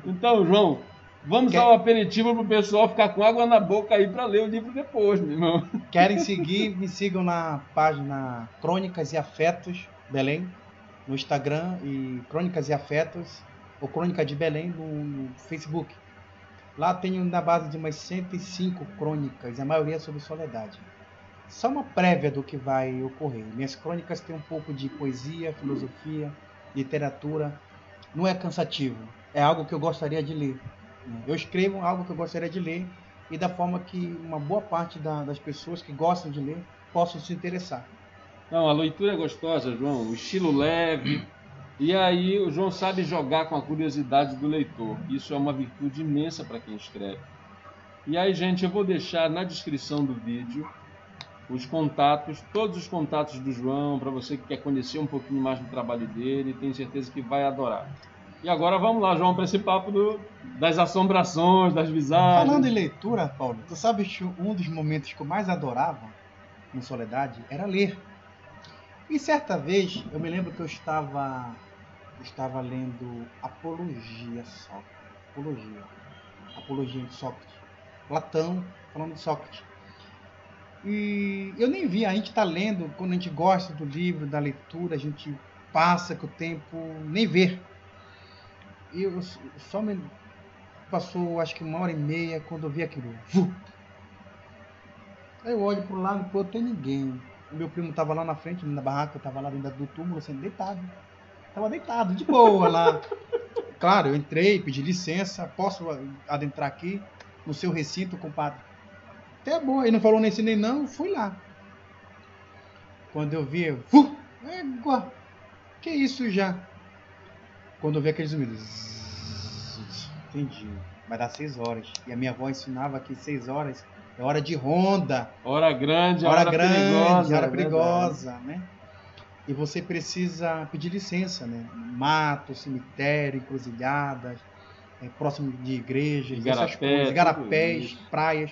Então, João, vamos dar um aperitivo para o pessoal ficar com água na boca aí para ler o livro depois, meu irmão. Querem seguir? Me sigam na página Crônicas e Afetos Belém, no Instagram, e Crônicas e Afetos, ou Crônica de Belém no Facebook. Lá tenho na base de umas 105 crônicas, a maioria sobre soledade. Só uma prévia do que vai ocorrer. Minhas crônicas têm um pouco de poesia, filosofia, literatura. Não é cansativo, é algo que eu gostaria de ler. Eu escrevo algo que eu gostaria de ler e da forma que uma boa parte das pessoas que gostam de ler possam se interessar. Não, a leitura é gostosa, João, o estilo leve. E aí o João sabe jogar com a curiosidade do leitor. Isso é uma virtude imensa para quem escreve. E aí, gente, eu vou deixar na descrição do vídeo os contatos, todos os contatos do João, para você que quer conhecer um pouquinho mais do trabalho dele, tenho certeza que vai adorar. E agora vamos lá, João, para esse papo das assombrações, das visagens. Falando em leitura, Paulo, tu sabes que um dos momentos que eu mais adorava no Soledade era ler. E certa vez, eu me lembro que eu estava lendo Apologia de Sócrates. Platão falando de Sócrates. E eu nem vi, a gente está lendo, quando a gente gosta do livro, da leitura, a gente passa que o tempo nem vê. E eu só me passou, acho que 1h30, quando eu vi aquilo. Aí eu olho pro lado, pô, não tem ninguém. O meu primo tava lá na frente, na barraca, eu tava lá dentro do túmulo, assim, deitado. Tava deitado, de boa lá. Claro, eu entrei, pedi licença, posso adentrar aqui no seu recinto, compadre? Até bom, ele não falou nem sim nem não, eu fui lá. Quando eu vi, égua, que isso já? Quando eu vi aqueles zumbidos, entendi, vai dar 6 horas. E a minha avó ensinava que 6 horas é hora de ronda. Hora grande, hora perigosa. Hora perigosa, né? E você precisa pedir licença, né? Mato, cemitério, encruzilhadas, próximo de igrejas, essas coisas, igarapés, praias.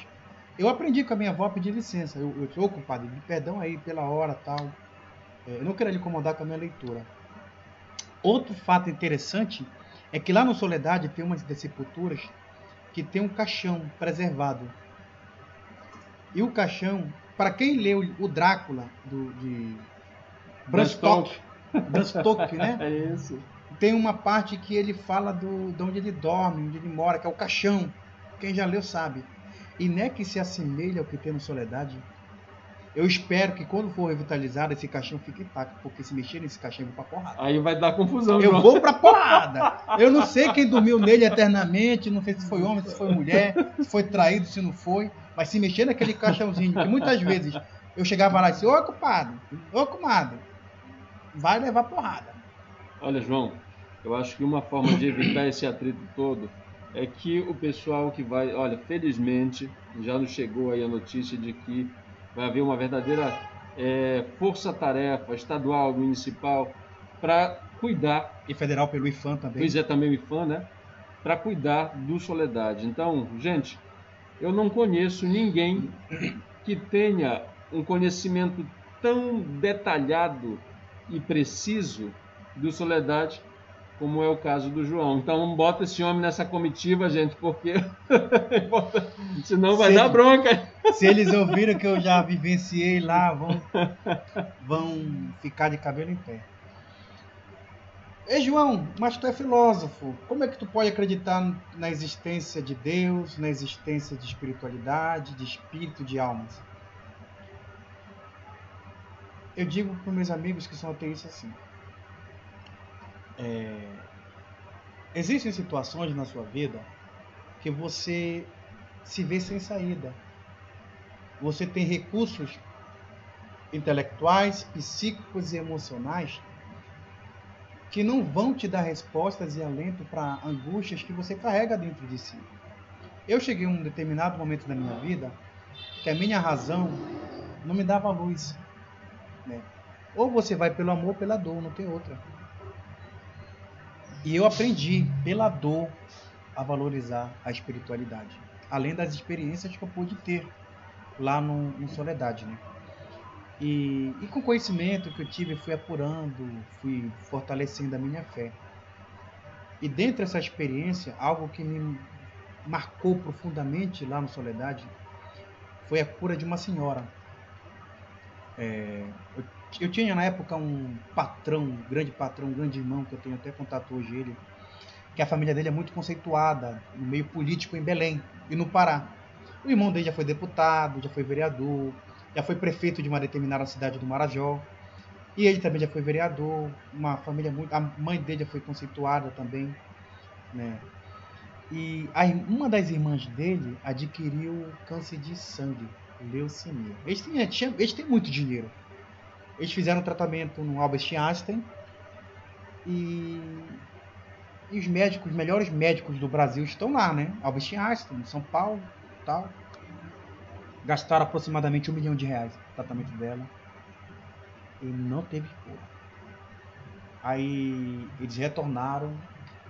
Eu aprendi com a minha avó a pedir licença. Eu sou ocupado, perdão aí pela hora e tal. Eu não quero lhe incomodar com a minha leitura. Outro fato interessante é que lá no Soledade tem umas das sepulturas que tem um caixão preservado. E o caixão, para quem leu o Drácula de Bram Stoker, né? É isso. Tem uma parte que ele fala de onde ele dorme, onde ele mora, que é o caixão. Quem já leu sabe. E não é que se assemelha ao que tem no Soledade. Eu espero que quando for revitalizado esse caixão fique intacto, porque se mexer nesse caixão eu vou pra porrada. Aí vai dar confusão, Eu vou pra porrada. Eu não sei quem dormiu nele eternamente, não sei se foi homem, se foi mulher, se foi traído, se não foi. Mas se mexer naquele caixãozinho, que muitas vezes eu chegava lá e disse, ô compadre, vai levar porrada. Olha, João, eu acho que uma forma de evitar esse atrito todo é que o pessoal que vai... Olha, felizmente, já nos chegou aí a notícia de que vai haver uma verdadeira força-tarefa estadual, municipal, para cuidar... E federal pelo IFAM também. Pois é, também o IFAM, né? Para cuidar do Soledade. Então, gente, eu não conheço ninguém que tenha um conhecimento tão detalhado e preciso do Soledade como é o caso do João. Então bota esse homem nessa comitiva, gente, porque senão vai dar bronca. Se eles ouviram que eu já vivenciei lá, vão ficar de cabelo em pé. Ei, João, mas tu é filósofo. Como é que tu pode acreditar na existência de Deus, na existência de espiritualidade, de espírito, de almas? Eu digo para meus amigos que são ateístas assim. Existem situações na sua vida que você se vê sem saída. Você tem recursos intelectuais, psíquicos e emocionais que não vão te dar respostas e alento para angústias que você carrega dentro de si. Eu cheguei a um determinado momento da minha vida que a minha razão não me dava luz, né? Ou você vai pelo amor ou pela dor, não tem outra. E eu aprendi pela dor a valorizar a espiritualidade, além das experiências que eu pude ter lá no Soledade, né? E com o conhecimento que eu tive, fui apurando, fui fortalecendo a minha fé. E dentro dessa experiência, algo que me marcou profundamente lá no Soledade foi a cura de uma senhora. Eu tinha na época um grande irmão, que eu tenho até contato hoje, ele, que a família dele é muito conceituada no meio político em Belém e no Pará. O irmão dele já foi deputado, já foi vereador, já foi prefeito de uma determinada cidade do Marajó, e ele também já foi vereador, uma família muito... A mãe dele já foi conceituada também, né? E uma das irmãs dele adquiriu câncer de sangue, leucemia. Eles têm muito dinheiro. Eles fizeram tratamento no Albert Einstein e os médicos, os melhores médicos do Brasil estão lá, né? Albert Einstein, em São Paulo, tal. Gastaram aproximadamente R$1 milhão no tratamento dela e não teve cura. Aí eles retornaram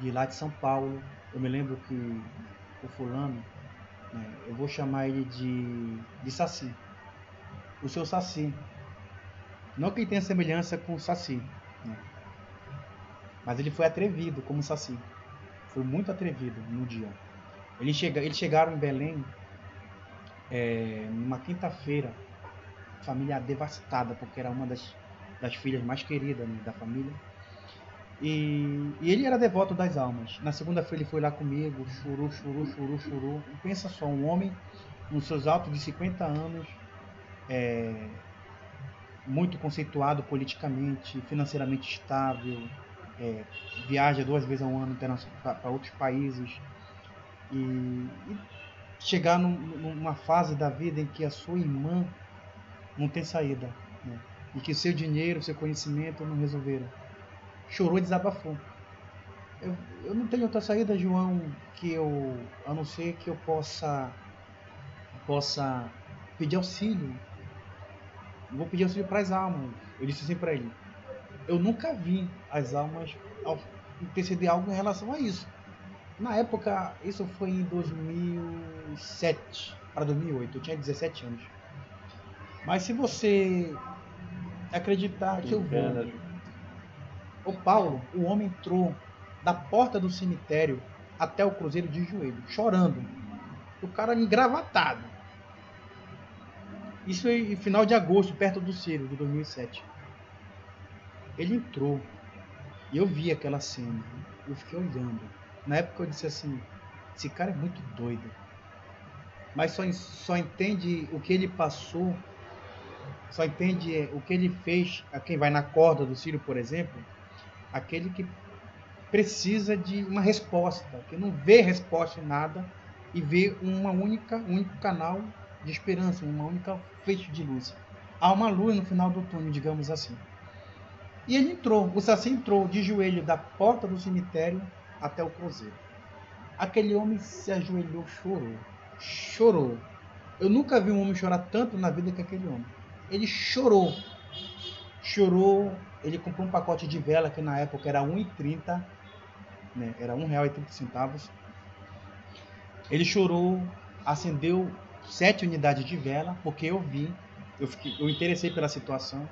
de lá de São Paulo. Eu me lembro que o fulano, né, eu vou chamar ele de Saci. O seu Saci. Não que ele tenha semelhança com o Saci, né? Mas ele foi atrevido como o Saci. Foi muito atrevido no dia. Eles chegaram em Belém numa quinta-feira, família devastada, porque era uma das filhas mais queridas, né, da família. E ele era devoto das almas. Na segunda-feira ele foi lá comigo, chorou. E pensa só, um homem nos seus altos de 50 anos, muito conceituado politicamente, financeiramente estável, viaja 2 vezes ao ano para outros países. E chegar numa fase da vida em que a sua irmã não tem saída, né? E que seu dinheiro, seu conhecimento não resolveram. Chorou e desabafou. Eu não tenho outra saída, João, a não ser que eu possa pedir auxílio. Vou pedir auxílio para as almas. Eu disse assim para ele: eu nunca vi as almas interceder algo em relação a isso. Na época, isso foi em 2007 para 2008, eu tinha 17 anos. Mas se você acreditar que eu vou... O Paulo, o homem entrou da porta do cemitério até o cruzeiro de joelho, chorando. O cara engravatado. Isso em final de agosto, perto do Ciro, de 2007. Ele entrou e eu vi aquela cena. Eu fiquei olhando. Na época eu disse assim: esse cara é muito doido. Mas só entende o que ele passou, só entende o que ele fez a quem vai na corda do Ciro, por exemplo, aquele que precisa de uma resposta, que não vê resposta em nada e vê um único canal de esperança, uma única feixe de luz. Há uma luz no final do túnel, digamos assim. E ele entrou, o Saci entrou de joelho da porta do cemitério até o cruzeiro. Aquele homem se ajoelhou, chorou. Eu nunca vi um homem chorar tanto na vida que aquele homem. Ele chorou, ele comprou um pacote de vela que na época era R$1,30, né? Era R$1,30. Ele chorou, acendeu 7 unidades de vela, porque eu interessei pela situação.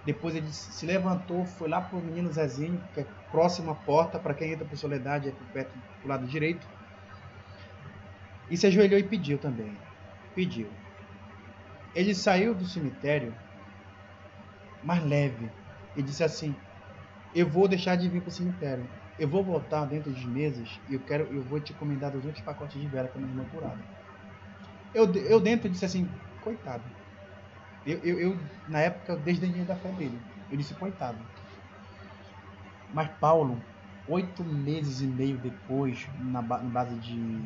Depois ele se levantou, foi lá pro menino Zezinho, que é próximo à porta, para quem entra por Soledade, é perto do lado direito. E se ajoelhou e pediu também. Pediu. Ele saiu do cemitério mais leve. Ele disse assim: eu vou deixar de vir pro cemitério. Eu vou voltar dentro de meses e eu vou te encomendar 200 pacotes de vela para minha irmã curada. Eu dentro disse assim: coitado. Eu na época, eu desdenhei da fé dele. Eu disse: coitado. Mas Paulo, 8 meses e meio depois, na base de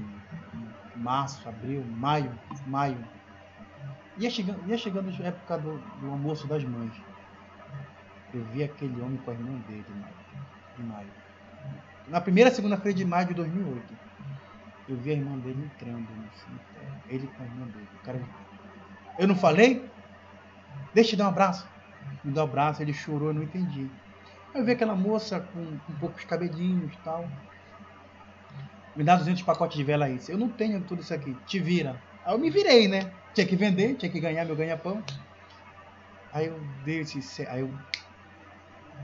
março, abril, maio, ia chegando a época do almoço das mães. Eu vi aquele homem com a irmã dele, de maio. Na primeira segunda-feira de maio de 2008, eu vi a irmã dele entrando no cemitério. Ele com a irmã dele. O cara, eu não falei? Deixa eu te dar um abraço. Me dá um abraço, ele chorou, eu não entendi. Eu vi aquela moça com poucos cabelinhos e tal. Me dá 200 pacotes de vela aí. Eu não tenho tudo isso aqui. Te vira. Aí eu me virei, né? Tinha que vender, tinha que ganhar meu ganha-pão. Aí eu aí eu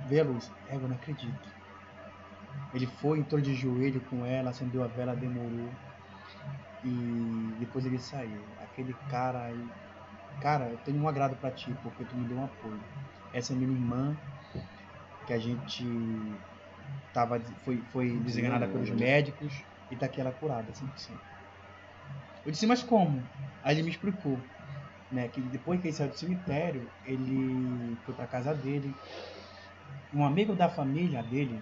vi a luz. Eu não acredito. Ele foi, entrou de joelho com ela, acendeu a vela, demorou. E depois ele saiu. Aquele cara aí... Cara, eu tenho um agrado pra ti, porque tu me deu um apoio. Essa é minha irmã, que a gente foi desenganada pelos médicos e tá aqui ela curada, 100%. Eu disse: mas como? Aí ele me explicou, né, que depois que ele saiu do cemitério, ele foi pra casa dele. Um amigo da família dele,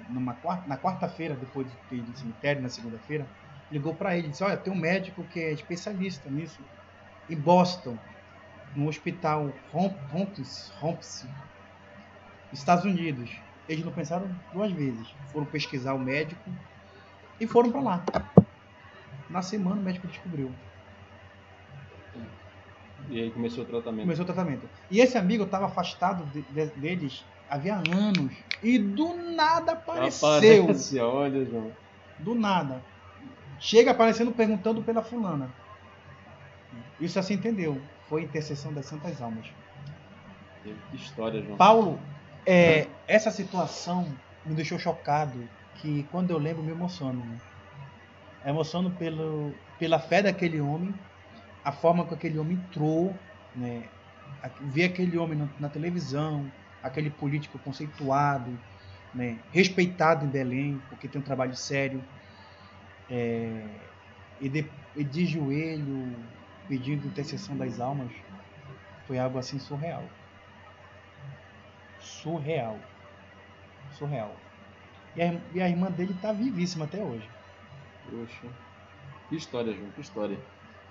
na quarta-feira, depois de ter ido do cemitério, na segunda-feira, ligou pra ele e disse: olha, tem um médico que é especialista nisso, em Boston, no hospital Hopkins, Estados Unidos. Eles não pensaram 2 vezes. Foram pesquisar o médico e foram para lá. Na semana o médico descobriu. E aí começou o tratamento. E esse amigo estava afastado deles havia anos. E do nada apareceu. Olha, João. Do nada. Chega aparecendo perguntando pela fulana. Isso assim entendeu. Foi intercessão das santas almas. Que história, João. Paulo, essa situação me deixou chocado, que quando eu lembro me emociono. Né? Emociono pela fé daquele homem, a forma que aquele homem entrou, né? Ver aquele homem na televisão, aquele político conceituado, né? Respeitado em Belém, porque tem um trabalho sério, e de joelho, pedindo intercessão das almas, foi algo assim surreal. Surreal. E a irmã dele está vivíssima até hoje. Poxa, que história, João, que história.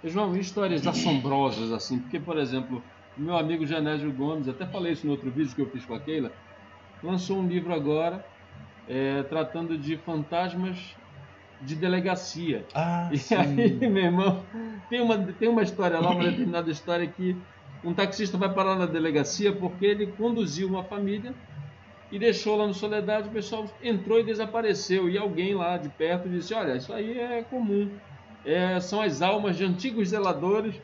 João, histórias assombrosas assim, porque, por exemplo, o meu amigo Genésio Gomes, até falei isso no outro vídeo que eu fiz com a Keila, lançou um livro agora tratando de fantasmas de delegacia. E sim. aí, meu irmão, tem uma história lá, uma determinada história que um taxista vai parar na delegacia porque ele conduziu uma família e deixou lá no Soledade, o pessoal entrou e desapareceu. E alguém lá de perto disse, olha, isso aí é comum. São as almas de antigos zeladores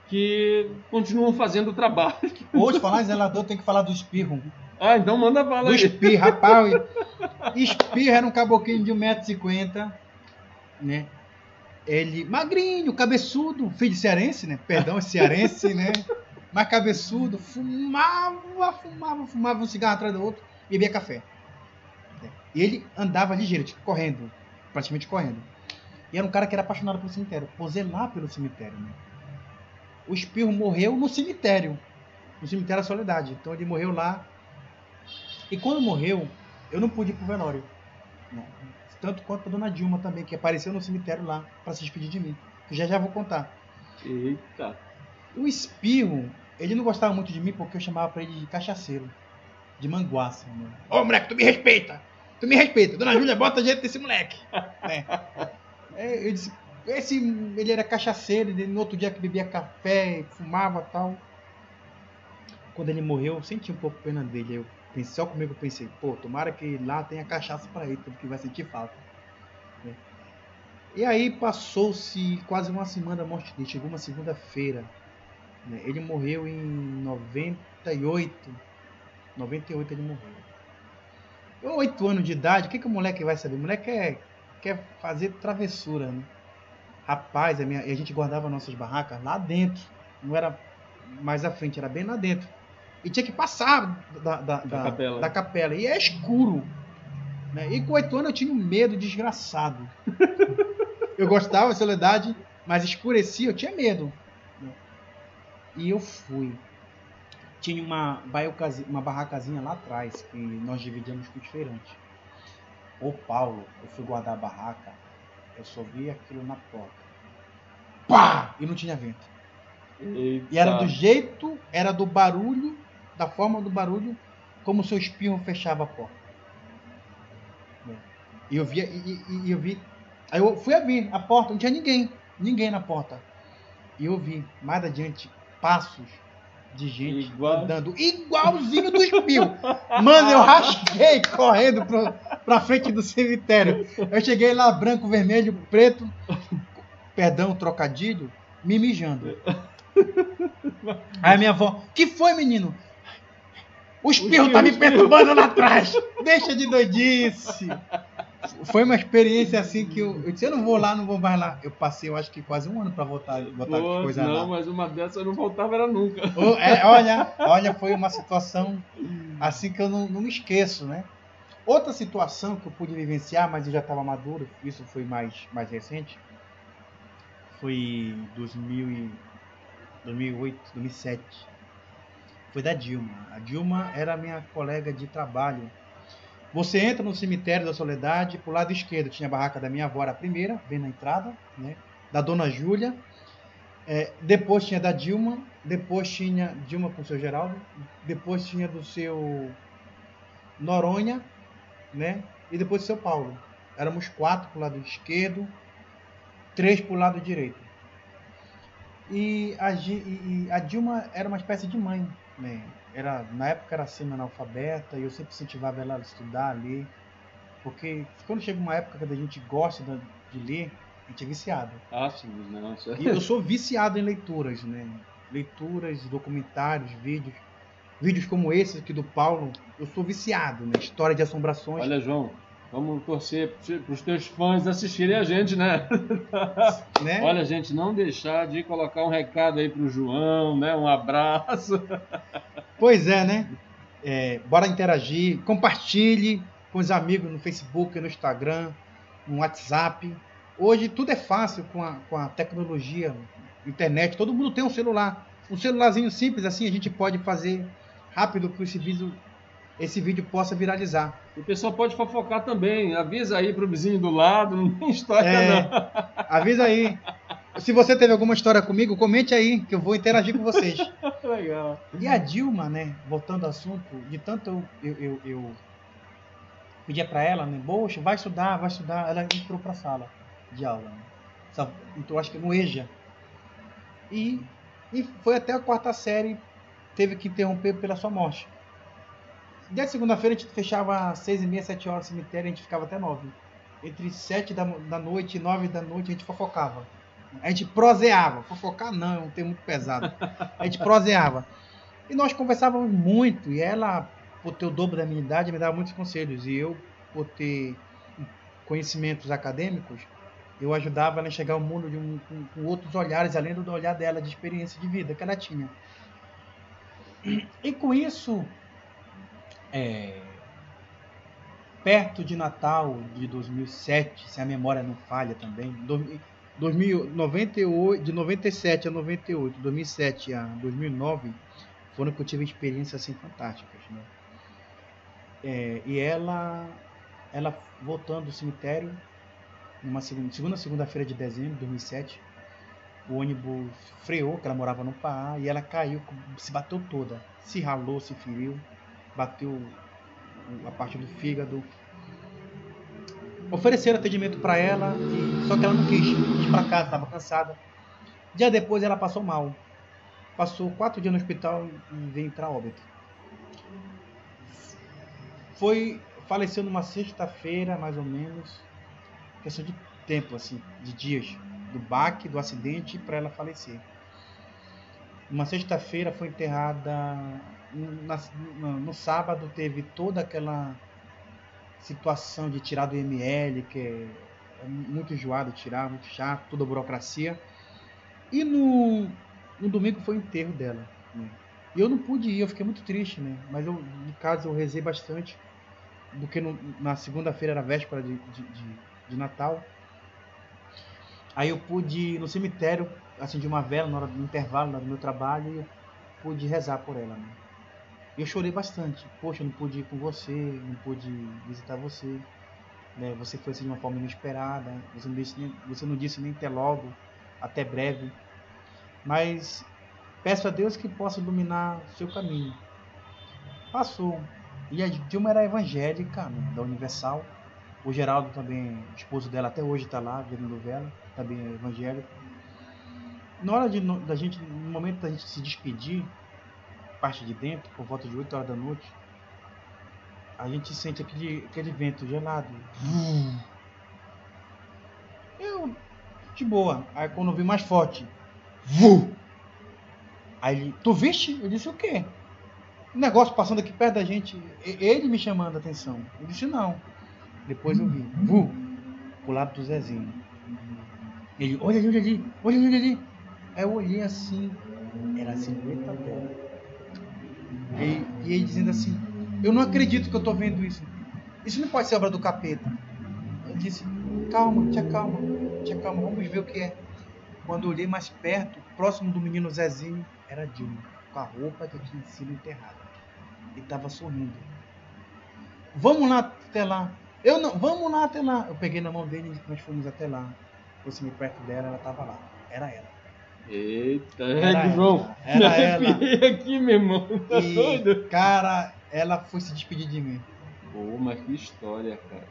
que continuam fazendo o trabalho. Hoje, falar em zelador, tem que falar do espirro. Ah, então manda bala aí. Do espirro, rapaz. Espirro era um caboclinho de 1,50 m, né? Ele, magrinho, cabeçudo, filho de cearense, né? Perdão, cearense, né? Mas cabeçudo, fumava um cigarro atrás do outro e bebia café. E ele andava ligeiro, tipo, correndo, praticamente correndo. E era um cara que era apaixonado pelo cemitério, por zelar pelo cemitério, né? O espirro morreu no cemitério da Soledade. Então ele morreu lá. E quando morreu, eu não pude ir pro velório. Né? Tanto quanto a dona Dilma também, que apareceu no cemitério lá para se despedir de mim. Que já vou contar. Eita. O espirro, ele não gostava muito de mim porque eu chamava para ele de cachaceiro. De manguaça. Né? Ô, moleque, tu me respeita! Tu me respeita! Dona Júlia, bota jeito desse moleque! Eu disse, ele era cachaceiro, ele, no outro dia que bebia café, fumava e tal. Quando ele morreu, eu senti um pouco pena dele. Eu pensei, só comigo eu pensei, pô, tomara que lá tenha cachaça para ele, porque vai sentir falta. Né? E aí passou-se quase uma semana da morte dele, chegou uma segunda-feira. Né? Ele morreu em 98. 98 ele morreu. 8 anos de idade, o que o moleque vai saber? O moleque quer fazer travessura, né? Rapaz, a gente guardava nossas barracas lá dentro. Não era mais à frente, era bem lá dentro. E tinha que passar da capela. E é escuro. Né? E com 8 anos eu tinha um medo desgraçado. Eu gostava da Soledade, mas escurecia, eu tinha medo. Né? E eu fui. Tinha uma barracazinha lá atrás, que nós dividíamos com os feirantes. Ô Paulo, eu fui guardar a barraca, eu só vi aquilo na porta. Pá! E não tinha vento. Eita. E era do jeito, era do barulho, da forma do barulho, como o seu espirro fechava a porta. E eu via, e eu vi. Aí eu fui abrir a porta, não tinha ninguém na porta. E eu vi, mais adiante, passos de gente andando igualzinho do espirro. Mano, eu rasguei correndo pra frente do cemitério. Eu cheguei lá, branco, vermelho, preto, perdão, trocadilho, me mijando. Aí minha avó, que foi, menino? O espirro tá me perturbando lá atrás. Deixa de doidice. Foi uma experiência assim que eu disse, eu não vou mais lá. Eu passei, eu acho que quase um ano pra botar coisa lá. Não, mas uma dessa eu não voltava era nunca. Olha, foi uma situação assim que eu não me esqueço, né? Outra situação que eu pude vivenciar, mas eu já estava maduro, isso foi mais recente, foi 2008, 2007. Foi da Dilma. A Dilma era minha colega de trabalho. Você entra no cemitério da Soledade, pro lado esquerdo tinha a barraca da minha avó, a primeira, bem na entrada, né? Da dona Júlia. Depois tinha da Dilma, depois tinha Dilma com o seu Geraldo, depois tinha do seu Noronha, né? E depois do seu Paulo. Éramos 4 pro lado esquerdo, 3 pro lado direito. E a Dilma era uma espécie de mãe, né? Na época era semi-analfabeta e eu sempre incentivava ela a estudar, a ler. Porque quando chega uma época que a gente gosta de ler, a gente é viciado. Sim, não, E eu sou viciado em leituras, né? Leituras, documentários, vídeos como esse aqui do Paulo. Eu sou viciado, né? História de assombrações. Olha, João, vamos torcer para os teus fãs assistirem a gente, né? Olha, gente, não deixar de colocar um recado aí pro João, né? Um abraço. Pois é, né? Bora interagir, compartilhe com os amigos no Facebook, no Instagram, no WhatsApp. Hoje tudo é fácil com a tecnologia, internet. Todo mundo tem um celular. Um celularzinho simples assim, a gente pode fazer rápido que esse vídeo possa viralizar. O pessoal pode fofocar também. Avisa aí pro vizinho do lado, não tem história não. Avisa aí. Se você teve alguma história comigo, comente aí, que eu vou interagir com vocês. Legal. E a Dilma, né, voltando ao assunto, de tanto eu pedia para ela, né, poxa, vai estudar, ela entrou para a sala de aula. Né? Então, acho que no EJA. E foi até a 4ª série, teve que interromper pela sua morte. Dia de segunda-feira a gente fechava às 6h30, 7 horas no cemitério, a gente ficava até 9. Entre 7 da noite e 9 da noite a gente fofocava. A gente proseava. Fofocar não, é um termo muito pesado. A gente proseava. E nós conversávamos muito. E ela, por ter o dobro da minha idade, me dava muitos conselhos. E eu, por ter conhecimentos acadêmicos, eu ajudava ela a enxergar o mundo com outros olhares, além do olhar dela de experiência de vida que ela tinha. E com isso, perto de Natal de 2007, se a memória não falha também, 98, de 97 a 98, 2007 a 2009, foram que eu tive experiências assim fantásticas, né? E ela voltando do cemitério, numa segunda-feira de dezembro de 2007, o ônibus freou, que ela morava no Pará, e ela caiu, se bateu toda, se ralou, se feriu, bateu a parte do fígado. Ofereceram atendimento para ela, só que ela não quis ir para casa, estava cansada. Dia depois ela passou mal. Passou 4 dias no hospital e veio entrar óbito. Faleceu numa sexta-feira, mais ou menos. Questão de tempo, assim, de dias. Do baque, do acidente, para ela falecer. Uma sexta-feira foi enterrada. No sábado teve toda aquela situação de tirar do IML, que é muito enjoado tirar, muito chato, toda a burocracia. E no domingo foi o enterro dela, né? E eu não pude ir, eu fiquei muito triste, né? Mas de casa eu rezei bastante, porque na segunda-feira era véspera de Natal. Aí eu pude ir no cemitério, acendi uma vela na hora do intervalo do meu trabalho e eu pude rezar por ela, né? E eu chorei bastante. Poxa, eu não pude ir com você, não pude visitar você, né? Você foi assim de uma forma inesperada, você não disse nem até logo, até breve. Mas peço a Deus que possa iluminar o seu caminho. Passou. E a Dilma era evangélica, né, da Universal. O Geraldo também, o esposo dela, até hoje está lá, vendo vela, também é evangélico. Na hora da gente, no momento da gente se despedir, parte de dentro, por volta de 8 horas da noite, a gente sente aquele vento gelado. Eu, de boa. Aí quando eu vi mais forte, aí ele, tu viste? Eu disse, o quê? Um negócio passando aqui perto da gente, ele me chamando a atenção. Eu disse, não. Depois eu vi, pro lado do Zezinho. Ele, olha ali. Aí eu olhei assim, era a silhueta dela. E ele dizendo assim, eu não acredito que eu tô vendo isso. Isso não pode ser obra do capeta. Eu disse, calma, te acalma, vamos ver o que é. Quando eu olhei mais perto, próximo do menino Zezinho, era Dilma, com a roupa que tinha sido enterrada. E estava sorrindo. Vamos lá até lá. Eu não, vamos lá até lá. Eu peguei na mão dele e nós fomos até lá. Fosse perto dela, ela estava lá. Era ela. Eita, João. Era ela. Aqui, meu irmão. Tá doido? Cara, ela foi se despedir de mim. Pô, mas que história, cara.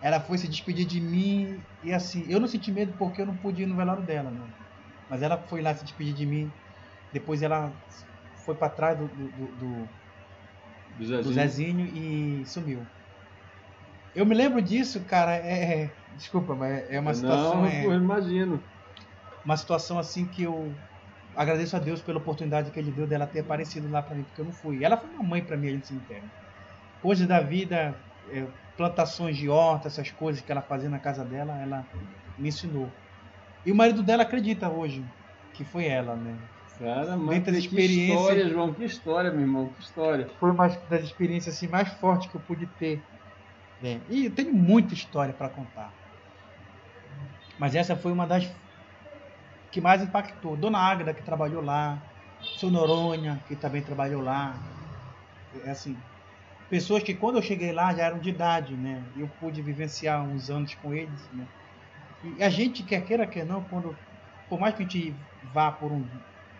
Ela foi se despedir de mim e assim, eu não senti medo porque eu não pude ir no velório dela, né? Mas ela foi lá se despedir de mim. Depois ela foi para trás do Zezinho e sumiu. Eu me lembro disso, cara, desculpa, mas é uma situação... Não, eu imagino. Uma situação assim que eu agradeço a Deus pela oportunidade que Ele deu dela ter aparecido lá pra mim, porque eu não fui. Ela foi uma mãe pra mim ali no cemitério. Coisas da vida, plantações de horta, essas coisas que ela fazia na casa dela, ela me ensinou. E o marido dela acredita hoje que foi ela, né? Cara, mas Dentro das que história, experiências, João, que história, meu irmão, que história. foi uma das experiências assim, mais fortes que eu pude ter. Né? E eu tenho muita história para contar. Mas essa foi uma das que mais impactou. Dona Águeda, que trabalhou lá, Seu Noronha, que também trabalhou lá. Assim, pessoas que quando eu cheguei lá já eram de idade, né? Eu pude vivenciar uns anos com eles, né? E a gente, quer queira, quer não, por mais que a gente vá por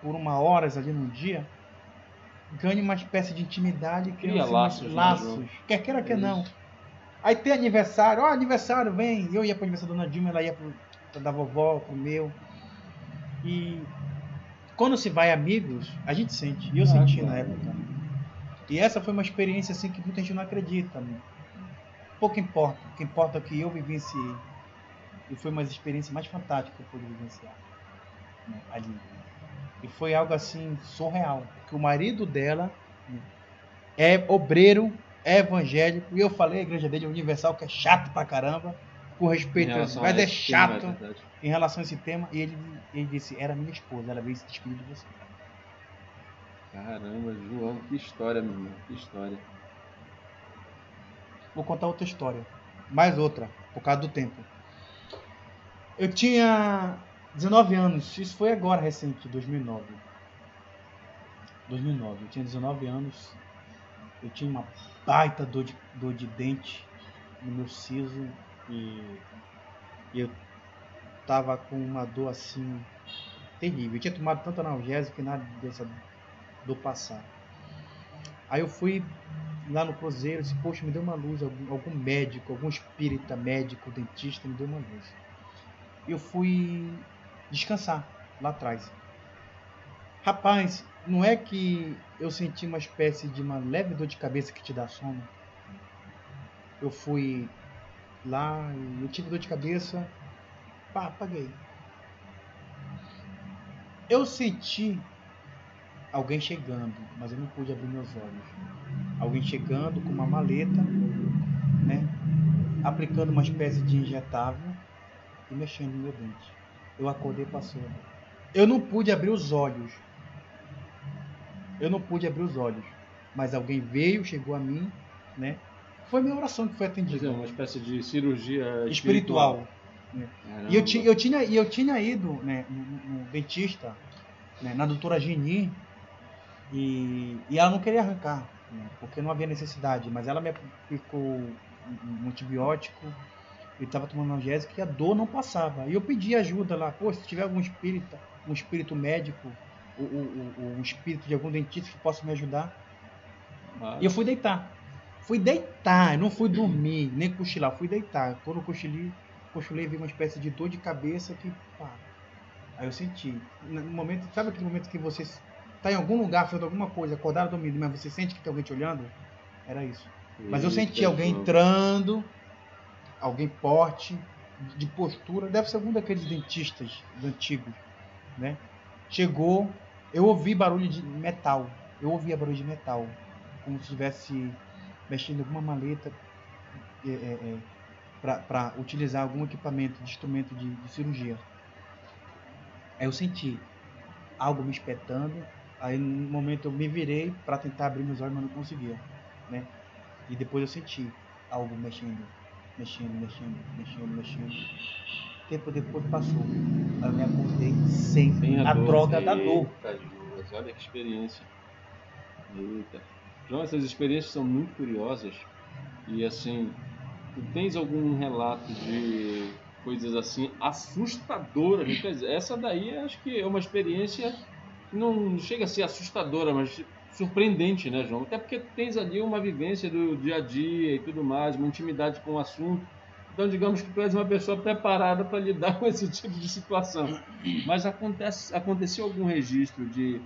uma hora ali num dia, ganha uma espécie de intimidade, Cria criam-se laços, laços, né, quer queira, quer não. Isso. Aí tem aniversário, aniversário, vem. Eu ia pro aniversário da Dona Dilma, ela ia pro da vovó, pro meu. E quando se vai amigos, a gente sente. E eu senti claro. na época. E essa foi uma experiência assim que muita gente não acredita. Né? Pouco importa. O que importa é o que eu vivenciei. E foi uma experiência mais fantástica que eu pude vivenciar, né, ali. E foi algo assim surreal. Porque o marido dela, né, é obreiro, é evangélico. E eu falei, a igreja dele é universal, que é chato pra caramba. Com respeito, mas é chato em relação a esse tema. E ele disse, era minha esposa, ela veio se despedir de você. Caramba, João, que história, meu irmão, que história. Vou contar outra história. Mais outra, por causa do tempo. Eu tinha 19 anos. Isso foi agora, recente, 2009. 2009. Eu tinha 19 anos. Eu tinha uma baita dor de dente no meu siso. E eu tava com uma dor assim terrível. Eu tinha tomado tanto analgésico que nada dessa dor passar. Aí eu fui lá no Cruzeiro e disse, poxa, me deu uma luz, algum médico, algum espírita médico, dentista, me deu uma luz. E eu fui descansar lá atrás. Rapaz, não é que eu senti uma espécie de uma leve dor de cabeça que te dá sono? Eu fui lá e eu tive dor de cabeça, pá, apaguei. Eu senti alguém chegando, mas eu não pude abrir meus olhos. Alguém chegando com uma maleta, né? Aplicando uma espécie de injetável e mexendo no meu dente. Eu acordei e passou. Eu não pude abrir os olhos. Mas alguém veio, chegou a mim, né? Foi minha oração que foi atendida. Uma espécie de cirurgia espiritual. Né? E eu tinha ido, né, no dentista, né, na doutora Geni, e ela não queria arrancar, né, porque não havia necessidade, mas ela me aplicou um antibiótico, eu estava tomando analgésico e a dor não passava. E eu pedi ajuda lá, pô, se tiver algum espírito médico, um espírito de algum dentista que possa me ajudar. E eu fui deitar. Eu não fui dormir, nem cochilar, fui deitar. Quando eu cochilei, vi uma espécie de dor de cabeça que, pá. Aí eu senti. No momento, sabe aquele momento que você está em algum lugar, fazendo alguma coisa, acordado dormindo, mas você sente que tem alguém te olhando? Era isso. Mas eu senti alguém entrando, alguém forte, de postura, deve ser algum daqueles dentistas antigos, né? Chegou, eu ouvi barulho de metal, como se estivesse mexendo em alguma maleta para utilizar algum equipamento, de instrumento de cirurgia. Aí eu senti algo me espetando, aí no momento eu me virei para tentar abrir meus olhos, mas não conseguia, né? E depois eu senti algo mexendo. Tempo depois passou. Aí eu me acordei sem a droga da dor. Olha que experiência. Eita. João, essas experiências são muito curiosas. E assim, tu tens algum relato de coisas assim assustadoras? Essa daí acho que é uma experiência que não chega a ser assustadora, mas surpreendente, né, João? Até porque tens ali uma vivência do dia a dia e tudo mais, uma intimidade com o assunto. Então, digamos que tu és uma pessoa preparada para lidar com esse tipo de situação. Mas aconteceu algum registro de,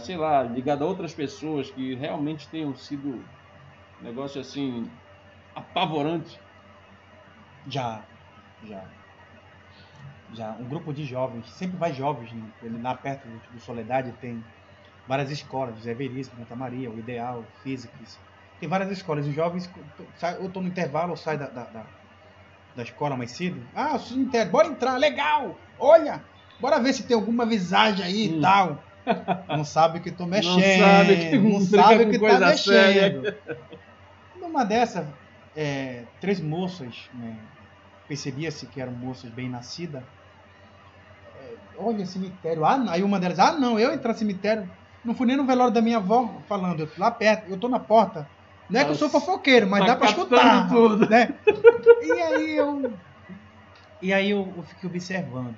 sei lá, ligado a outras pessoas que realmente tenham sido um negócio assim apavorante? Já, já. Já. Um grupo de jovens, sempre vai jovens, né? Ele lá perto do Soledade tem várias escolas, José Veríssimo, Santa Maria, o Ideal, Físicas. Tem várias escolas. Os jovens, eu tô no intervalo, ou sai da escola mais cedo. Ah, bora entrar, legal! Olha! Bora ver se tem alguma visagem aí e tal. Não sabe o que tô mexendo. Não sabe o que tá mexendo. Numa dessas, 3 moças, né, percebia-se que eram moças bem nascidas. Olha, cemitério. Aí uma delas, não, eu entrar no cemitério. Não fui nem no velório da minha avó falando, lá perto, eu tô na porta. Não é que eu sou fofoqueiro, mas dá pra escutar. Tudo. Né? E aí eu fiquei observando.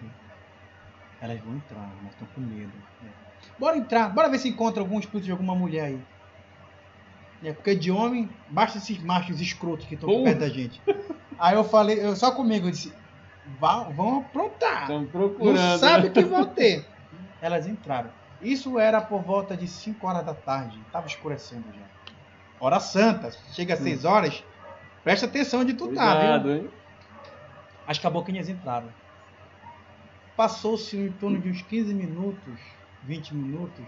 Elas vão entrar, mas estão com medo. Né? Bora entrar, bora ver se encontra algum espírito de alguma mulher aí. Porque de homem, basta esses machos escrotos que estão perto da gente. Aí eu falei, só comigo, eu disse, vão aprontar. Estão procurando. Não sabe o que vão ter. Elas entraram. Isso era por volta de 5 horas da tarde. Estava escurecendo já. Hora santa. Chega às 6 horas. Presta atenção onde tu tá, viu? Hein? As caboclinhas entraram. Passou-se em torno de uns 15 minutos, 20 minutos.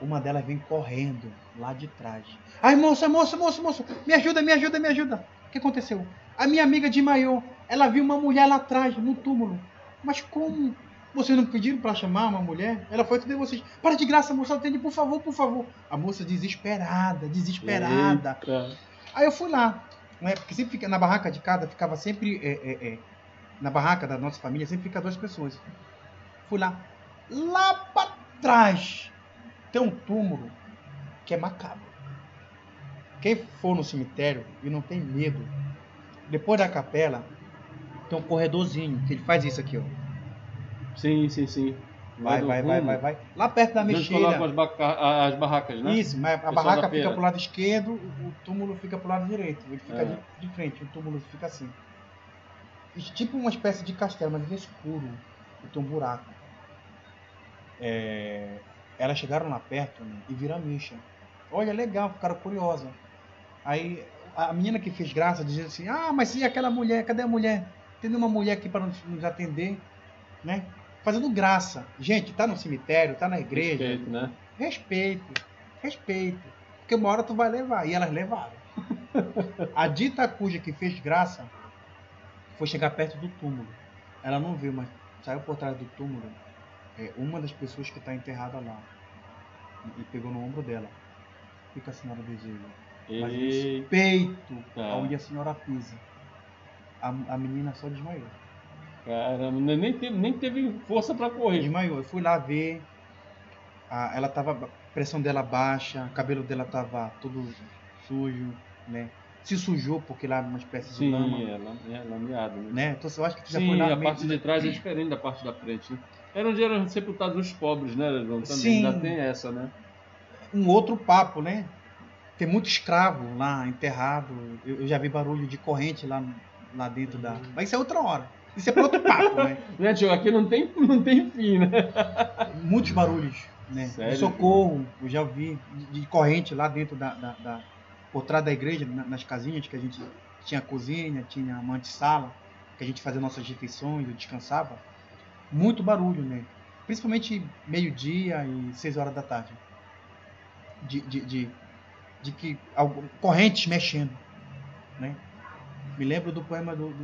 Uma delas vem correndo lá de trás. Ai, moça, me ajuda. O que aconteceu? A minha amiga desmaiou. Ela viu uma mulher lá atrás, no túmulo. Mas como? Vocês não pediram para chamar uma mulher? Ela foi atender vocês. Para de graça, moça, atende, por favor. A moça desesperada. Eita. Aí eu fui lá, né? Porque sempre fica na barraca de cada, ficava sempre na barraca da nossa família, sempre fica 2 pessoas. Fui lá para trás tem um túmulo que é macabro. Quem for no cemitério e não tem medo, depois da capela tem um corredorzinho que ele faz isso aqui, ó. Sim. Vai. Lá perto da mexilha. Colocam as barracas, né? Isso, mas a barraca fica pro lado esquerdo, o túmulo fica pro lado direito. Ele fica de frente, o túmulo fica assim. Tipo uma espécie de castelo, mas ele é escuro. E tem um buraco. Elas chegaram lá perto, né, e viram a Misha. Olha, legal, ficaram curiosas. Aí a menina que fez graça dizia assim, mas e aquela mulher, cadê a mulher? Tem nenhuma mulher aqui para nos atender, né? Fazendo graça. Gente, tá no cemitério, tá na igreja. Respeito, né? Respeito. Porque uma hora tu vai levar. E elas levaram. A dita cuja que fez graça foi chegar perto do túmulo. Ela não viu, mas saiu por trás do túmulo. Uma das pessoas que está enterrada lá. E pegou no ombro dela. O que a senhora deseja? Mas respeito aonde a senhora pisa. A menina só desmaiou. Caramba, nem teve força para correr. Desmaiou. Eu fui lá ver. Ela tava, a pressão dela baixa, o cabelo dela tava todo sujo, né? Se sujou porque lá é uma espécie de lama. Sim, é lameado, né? Então eu acho que tu já foi lá. Sim, a parte de trás é diferente da parte da frente, né? Era onde eram sepultados os pobres, né, João? Também Sim. ainda tem essa, né? Um outro papo, né? Tem muito escravo lá enterrado. Eu já vi barulho de corrente lá dentro da... Mas isso é outra hora. Isso é para outro papo, né? Né, tio? Aqui não tem fim, né? Muitos barulhos, né? Sério? De socorro, eu já vi de corrente lá dentro por trás da igreja, nas casinhas que a gente tinha cozinha, tinha uma antessala, que a gente fazia nossas refeições, eu descansava. Muito barulho, né? Principalmente meio-dia e 6 horas da tarde. De que correntes mexendo, né? Me lembro do poema do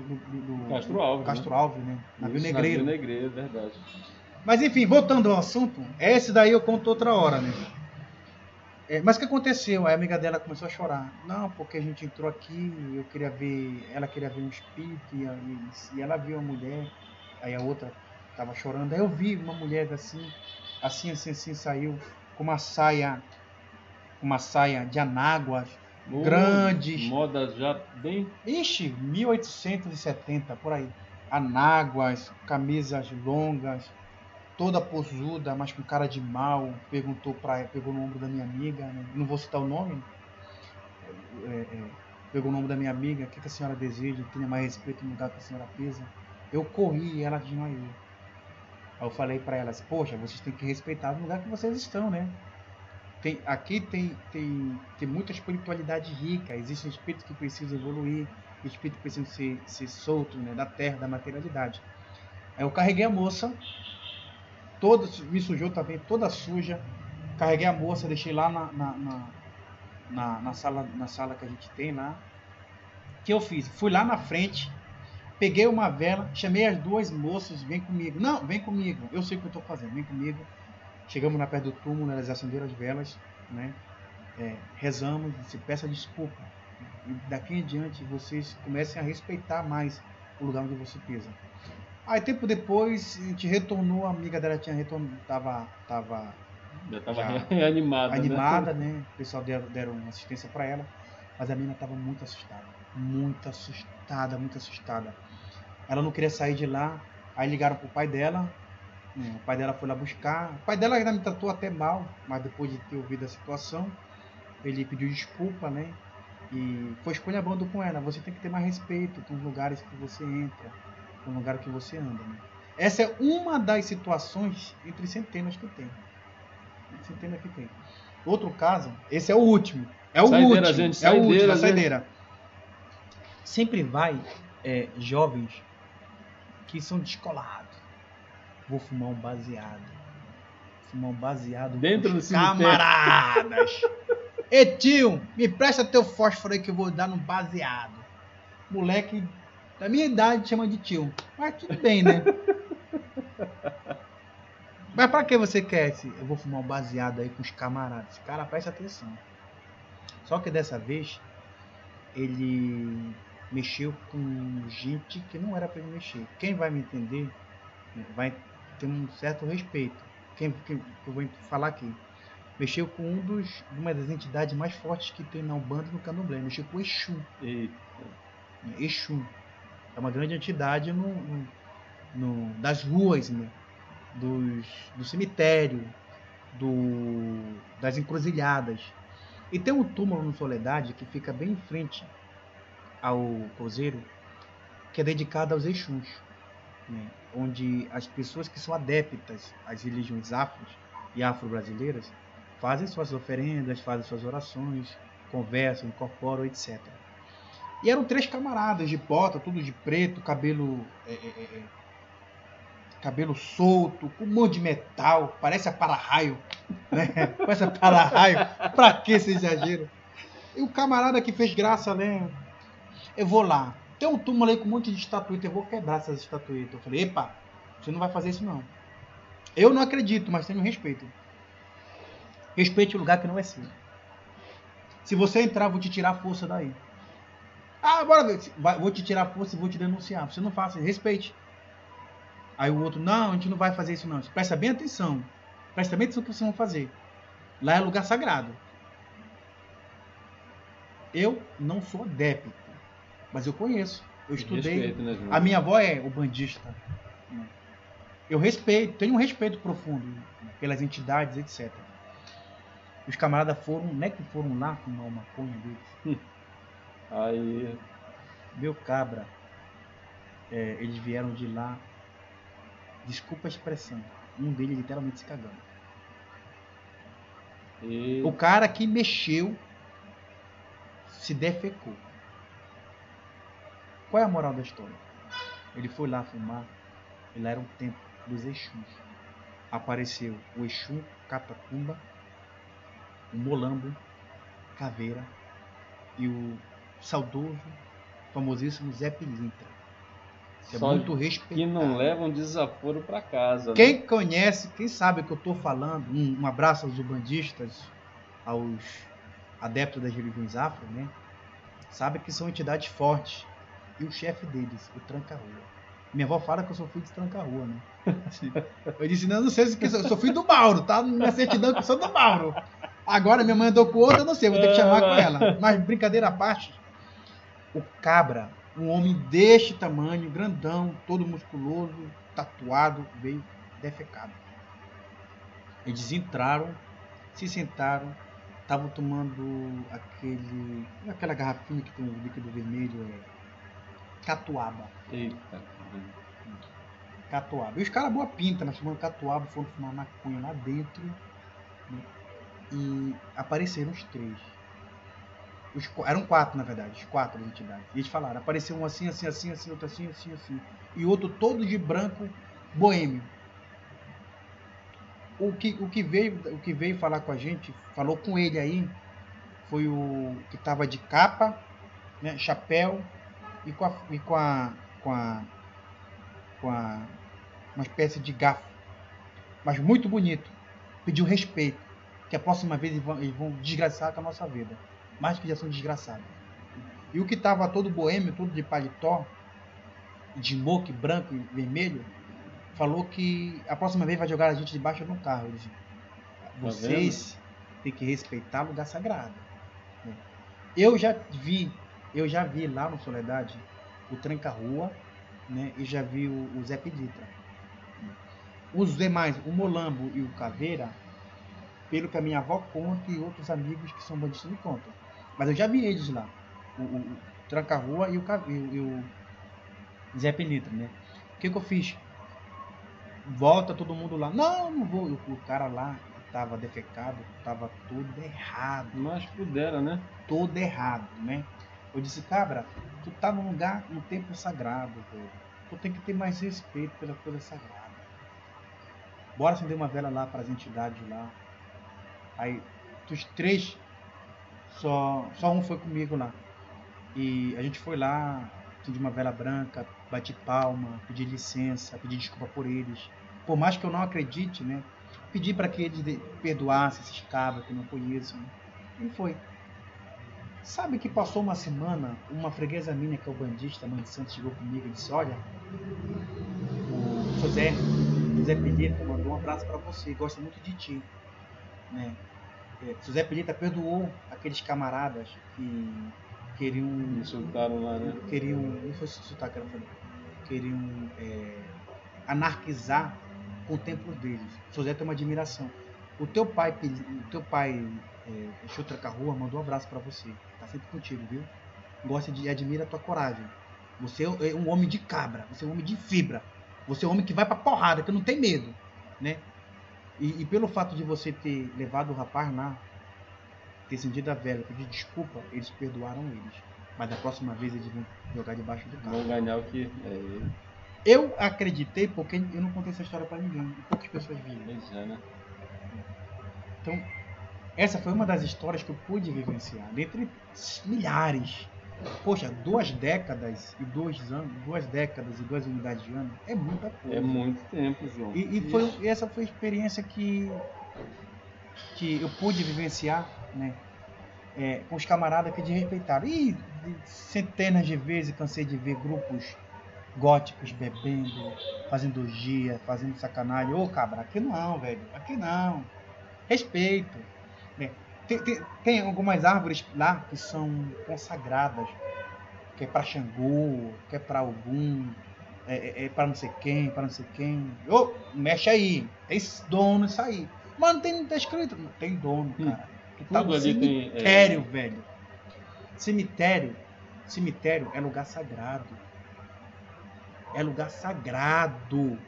Castro Alves, né? Navio Negreiro. Navio Negreiro, verdade. Mas enfim, voltando ao assunto, esse daí eu conto outra hora, né? Mas o que aconteceu? A amiga dela começou a chorar. Não, porque a gente entrou aqui, ela queria ver um espírito e ela viu a mulher, aí a outra estava chorando. Aí eu vi uma mulher assim, saiu com uma saia de anáguas, grandes. Moda já bem... Ixi, 1870, por aí. Anáguas, camisas longas, toda posuda, mas com cara de mal. Pegou no ombro da minha amiga, né? Não vou citar o nome. Pegou no ombro da minha amiga. O que a senhora deseja? Tenha mais respeito no lugar que a senhora pisa. Eu corri e ela desmaiou. Aí eu falei para elas, poxa, vocês têm que respeitar o lugar que vocês estão, né? Aqui tem muita espiritualidade rica. Existem espíritos que precisam evoluir, espíritos que precisam ser soltos, né, da terra, da materialidade. Aí eu carreguei a moça, me sujou também, toda suja. Carreguei a moça, deixei lá na sala que a gente tem lá. O que eu fiz? Fui lá na frente, peguei uma vela, chamei as duas moças, vem comigo. Não, vem comigo, eu sei o que eu estou fazendo, vem comigo. Chegamos na perto do túmulo, elas acenderam as velas, né? Rezamos, se peça desculpa. E daqui em diante vocês comecem a respeitar mais o lugar onde você pisa. Aí tempo depois a gente retornou, a amiga dela tinha retornado, Já estava animada, né? O pessoal deram uma assistência para ela, mas a menina estava muito assustada, muito assustada, muito assustada. Ela não queria sair de lá, aí ligaram pro pai dela, né? O pai dela foi lá buscar. O pai dela ainda me tratou até mal, mas depois de ter ouvido a situação, ele pediu desculpa, né? E foi esculhambando com ela. Você tem que ter mais respeito com os lugares que você entra, com o lugar que você anda, né? Essa é uma das situações entre centenas que tem. Centenas que tem. Outro caso, esse é o último. É o Saideira, último. gente, é o último, a gente. saideira. Sempre vai jovens que são descolados. Vou fumar um baseado. Fumar um baseado dentro com do camaradas. Ei, tio, me presta teu fósforo aí que eu vou dar no baseado. Moleque da minha idade chama de tio. Mas tudo bem, né? Mas pra que você quer esse? Eu vou fumar um baseado aí com os camaradas. Cara, presta atenção. Só que dessa vez, ele mexeu com gente que não era pra ele mexer. Quem vai me entender vai ter um certo respeito. Quem eu vou falar aqui? Mexeu com uma das entidades mais fortes que tem na Umbanda e no Candomblé. Mexeu com o Exu. Eita. Exu. É uma grande entidade das ruas, né? Do cemitério, das encruzilhadas. E tem um túmulo no Soledade que fica bem em frente ao cruzeiro, que é dedicado aos Exus, né? Onde as pessoas que são adeptas às religiões afros e afro-brasileiras fazem suas oferendas, fazem suas orações, conversam, incorporam, etc. E eram 3 camaradas de bota, tudo de preto, cabelo solto, com um monte de metal, parece a para-raio, né? Parece a para-raio. Pra que esse exagero? E o camarada que fez graça, né? Eu vou lá. Tem um túmulo aí com um monte de estatueta, eu vou quebrar essas estatuetas. Eu falei, epa, você não vai fazer isso não. Eu não acredito, mas tenho respeito. Respeite o lugar que não é seu. Se você entrar, vou te tirar a força daí. Ah, bora ver. Vou te tirar a força e vou te denunciar. Você não faça, respeite. Aí o outro, não, a gente não vai fazer isso não. Presta bem atenção. Presta bem atenção no que vocês vão fazer. Lá é lugar sagrado. Eu não sou adepto, mas eu conheço. Eu estudei. Respeito, né, a minha avó é ubandista. Eu respeito, tenho um respeito profundo pelas entidades, etc. Os camaradas foram, não é que foram lá fumar uma maconha deles. Aí. Meu cabra, eles vieram de lá, desculpa a expressão, um deles literalmente se cagando. E... O cara que mexeu se defecou. Qual é a moral da história? Ele foi lá fumar, e lá era um templo dos Exus. Apareceu o Exu Catacumba, o Molambo, Caveira e o saudoso, famosíssimo Zé Pilintra. É muito respeitado. Que não leva um desaforo para casa. Quem conhece, quem sabe o que eu estou falando, um abraço aos ubandistas, aos adeptos das religiões afro, né? Sabe que são entidades fortes. E o chefe deles, o Tranca-Rua. Minha avó fala que eu sou filho de Tranca-Rua, né? Eu disse, não sei se eu sou filho do Mauro, tá? Na certidão que eu sou do Mauro. Agora minha mãe andou com outra, eu não sei, vou ter que chamar com ela. Mas brincadeira à parte, o cabra, um homem deste tamanho, grandão, todo musculoso, tatuado, veio defecado. Eles entraram, se sentaram, estavam tomando aquela garrafinha que tem um líquido vermelho, catuaba. Eita. Catuaba. E os caras boa pinta, nós tomando catuaba, foram fumar maconha lá dentro. E apareceram os 3. Eram 4, na verdade, os 4 entidades. E eles falaram, apareceu um assim, assim, assim, assim, outro assim, assim, assim. E outro todo de branco, boêmio. O que veio falar com a gente, falou com ele aí, foi o que estava de capa, né, chapéu e com uma espécie de garfo, mas muito bonito. Pediu respeito, que a próxima vez eles vão desgraçar com a nossa vida, mais que já são desgraçados. E o que estava todo boêmio, todo de paletó, de smoke branco e vermelho, falou que a próxima vez vai jogar a gente debaixo de um carro. Ele disse, vocês têm que respeitar o lugar sagrado. Eu já vi lá no Soledade o Tranca-Rua, né? E já vi o Zé Pedita. Os demais, o Molambo e o Caveira, pelo que a minha avó conta e outros amigos que são bandistas me contam. Mas eu já vi eles lá. O Tranca-Rua e o Zé Pedita, né? O que eu fiz? Volta todo mundo lá. Não vou. O cara lá estava defecado, estava tudo errado. Mas pudera, né? Todo errado, né? Eu disse, cabra, tu tá num lugar, num templo sagrado, velho. Tu tem que ter mais respeito pela coisa sagrada. Bora acender uma vela lá para as entidades lá. Aí, dos 3, só um foi comigo lá. E a gente foi lá, acendi uma vela branca, bati palma, pedi licença, pedi desculpa por eles. Por mais que eu não acredite, né? Pedi para que eles perdoassem esses cabras que eu não conheço. Né? E foi. Sabe que passou uma semana, uma freguesa minha, que é o bandista, a mãe de Santos, chegou comigo e disse, olha, o José Pedita mandou um abraço para você, gosta muito de ti. Né? José Pedita perdoou aqueles camaradas que queriam... Insultaram lá, né? Não foi insultar, queriam anarquizar com o templo deles. José tem uma admiração. O teu pai Exu Tranca-Rua, mandou um abraço para você. Tá sempre contigo, viu? Gosta de admira a tua coragem. Você é um homem de cabra, você é um homem de fibra. Você é um homem que vai pra porrada, que não tem medo, né? E pelo fato de você ter levado o rapaz lá, ter acendido a vela, pedir desculpa, eles perdoaram eles. Mas da próxima vez eles vão jogar debaixo do carro. Vão ganhar o que Eu acreditei porque eu não contei essa história pra ninguém. E poucas pessoas viram. Pois é, né? Então, essa foi uma das histórias que eu pude vivenciar. Dentre milhares. Poxa, 2 décadas e 2 anos, 2 décadas e 2 unidades de ano é muita coisa. É muito tempo, João. E essa foi a experiência que eu pude vivenciar, né? Com os camaradas que desrespeitaram. E centenas de vezes cansei de ver grupos góticos bebendo, fazendo orgia, fazendo sacanagem. Ô, cabra, aqui não, velho. Aqui não. Respeito. Né? Tem algumas árvores lá que são consagradas, que é para Xangô, que é para Ogum, é para não sei quem, para não sei quem. Ô, mexe aí, tem dono isso aí. Mas não tá escrito, não tem dono, cara. Que tá no cemitério, velho. Cemitério é lugar sagrado. É lugar sagrado.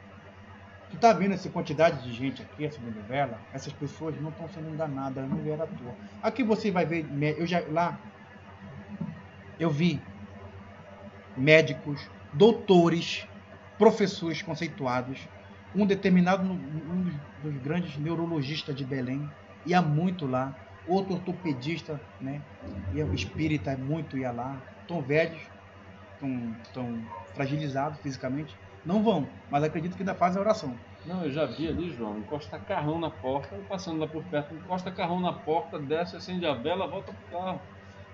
Tu tá vendo essa quantidade de gente aqui acendendo vela? Essas pessoas não estão sendo enganadas, elas não vieram à toa. Aqui você vai ver, eu vi médicos, doutores, professores conceituados, um dos grandes neurologistas de Belém, ia muito lá, outro ortopedista, né? Espírita muito ia lá, tão velhos, tão fragilizados fisicamente, não vão, mas acredito que ainda fazem a oração. Não, eu já vi ali, João, encosta carrão na porta, passando lá por perto, encosta carrão na porta, desce, acende a vela, volta pro carro.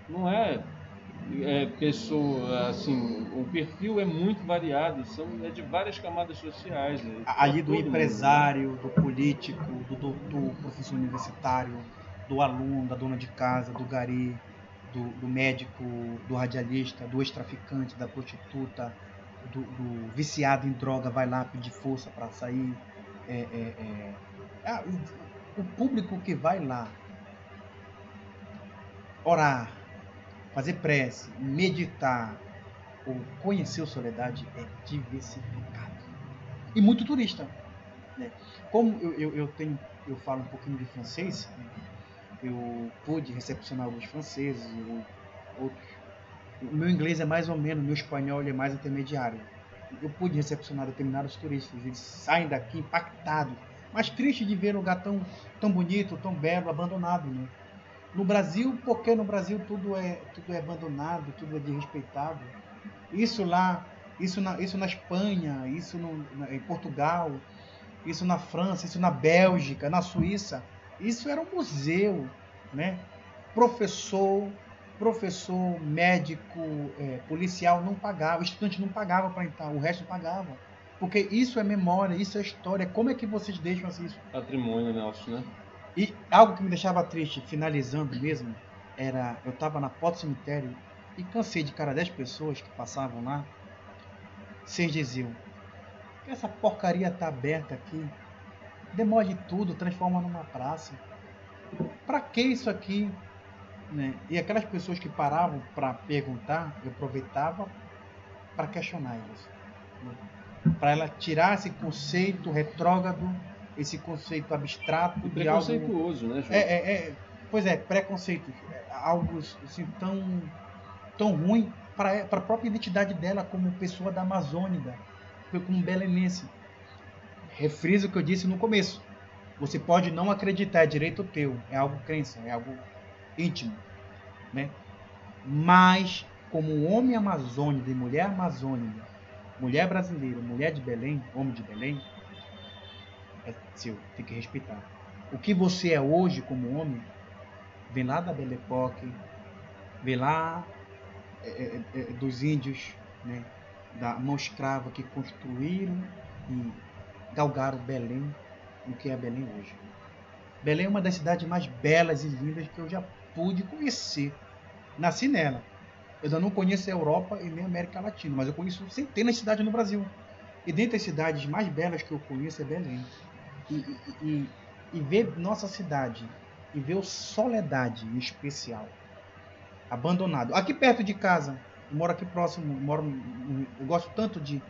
Não é pessoa, assim, o perfil é muito variado, é de várias camadas sociais. Ali do empresário, do político, do doutor, professor universitário, do aluno, da dona de casa, do gari, do médico, do radialista, do ex-traficante, da prostituta, do viciado em droga, vai lá pedir força para sair. O público que vai lá orar, fazer prece, meditar ou conhecer o Soledade é diversificado. E muito turista. Né? Como eu falo um pouquinho de francês, né? eu pude recepcionar alguns franceses, outros. O meu inglês é mais ou menos, o meu espanhol ele é mais intermediário. Eu pude recepcionar determinados turistas, eles saem daqui impactados, mas triste de ver um lugar tão bonito, tão belo, abandonado, né? No Brasil, porque no Brasil tudo é abandonado, tudo é desrespeitado. Isso lá, isso na Espanha, em Portugal, isso na França, isso na Bélgica, na Suíça, isso era um museu, né? Professor, médico, policial não pagava, o estudante não pagava para entrar, o resto pagava. Porque isso é memória, isso é história. Como é que vocês deixam assim isso? Patrimônio nosso, né? E algo que me deixava triste, finalizando mesmo, eu estava na porta do cemitério e cansei de cada 10 pessoas que passavam lá, 6 diziam: essa porcaria tá aberta aqui, demole tudo, transforma numa praça. Para que isso aqui? Né? E aquelas pessoas que paravam para perguntar, eu aproveitava para questionar elas, né? Para ela tirar esse conceito retrógrado, esse conceito abstrato E de algo preconceituoso, né, João? Pois é, preconceito, algo assim tão ruim para a própria identidade dela como pessoa da Amazônia, como belenense. Refriso o que eu disse no começo. Você pode não acreditar, é direito teu, é algo crença, é algo íntimo, né? Mas como homem amazônico e mulher amazônica, mulher brasileira, mulher de Belém, homem de Belém, é seu, tem que respeitar. O que você é hoje como homem vem lá da Belle Époque, vem lá dos índios, né, da mão escrava que construíram e galgaram Belém, o que é Belém hoje. Belém é uma das cidades mais belas e lindas que eu já pude conhecer. Nasci nela. Eu ainda não conheço a Europa e nem a América Latina, mas eu conheço centenas de cidades no Brasil. E dentre as cidades mais belas que eu conheço é Belém. E ver nossa cidade, e ver o Soledade em especial, abandonado. Aqui perto de casa, eu moro aqui próximo, eu gosto tanto de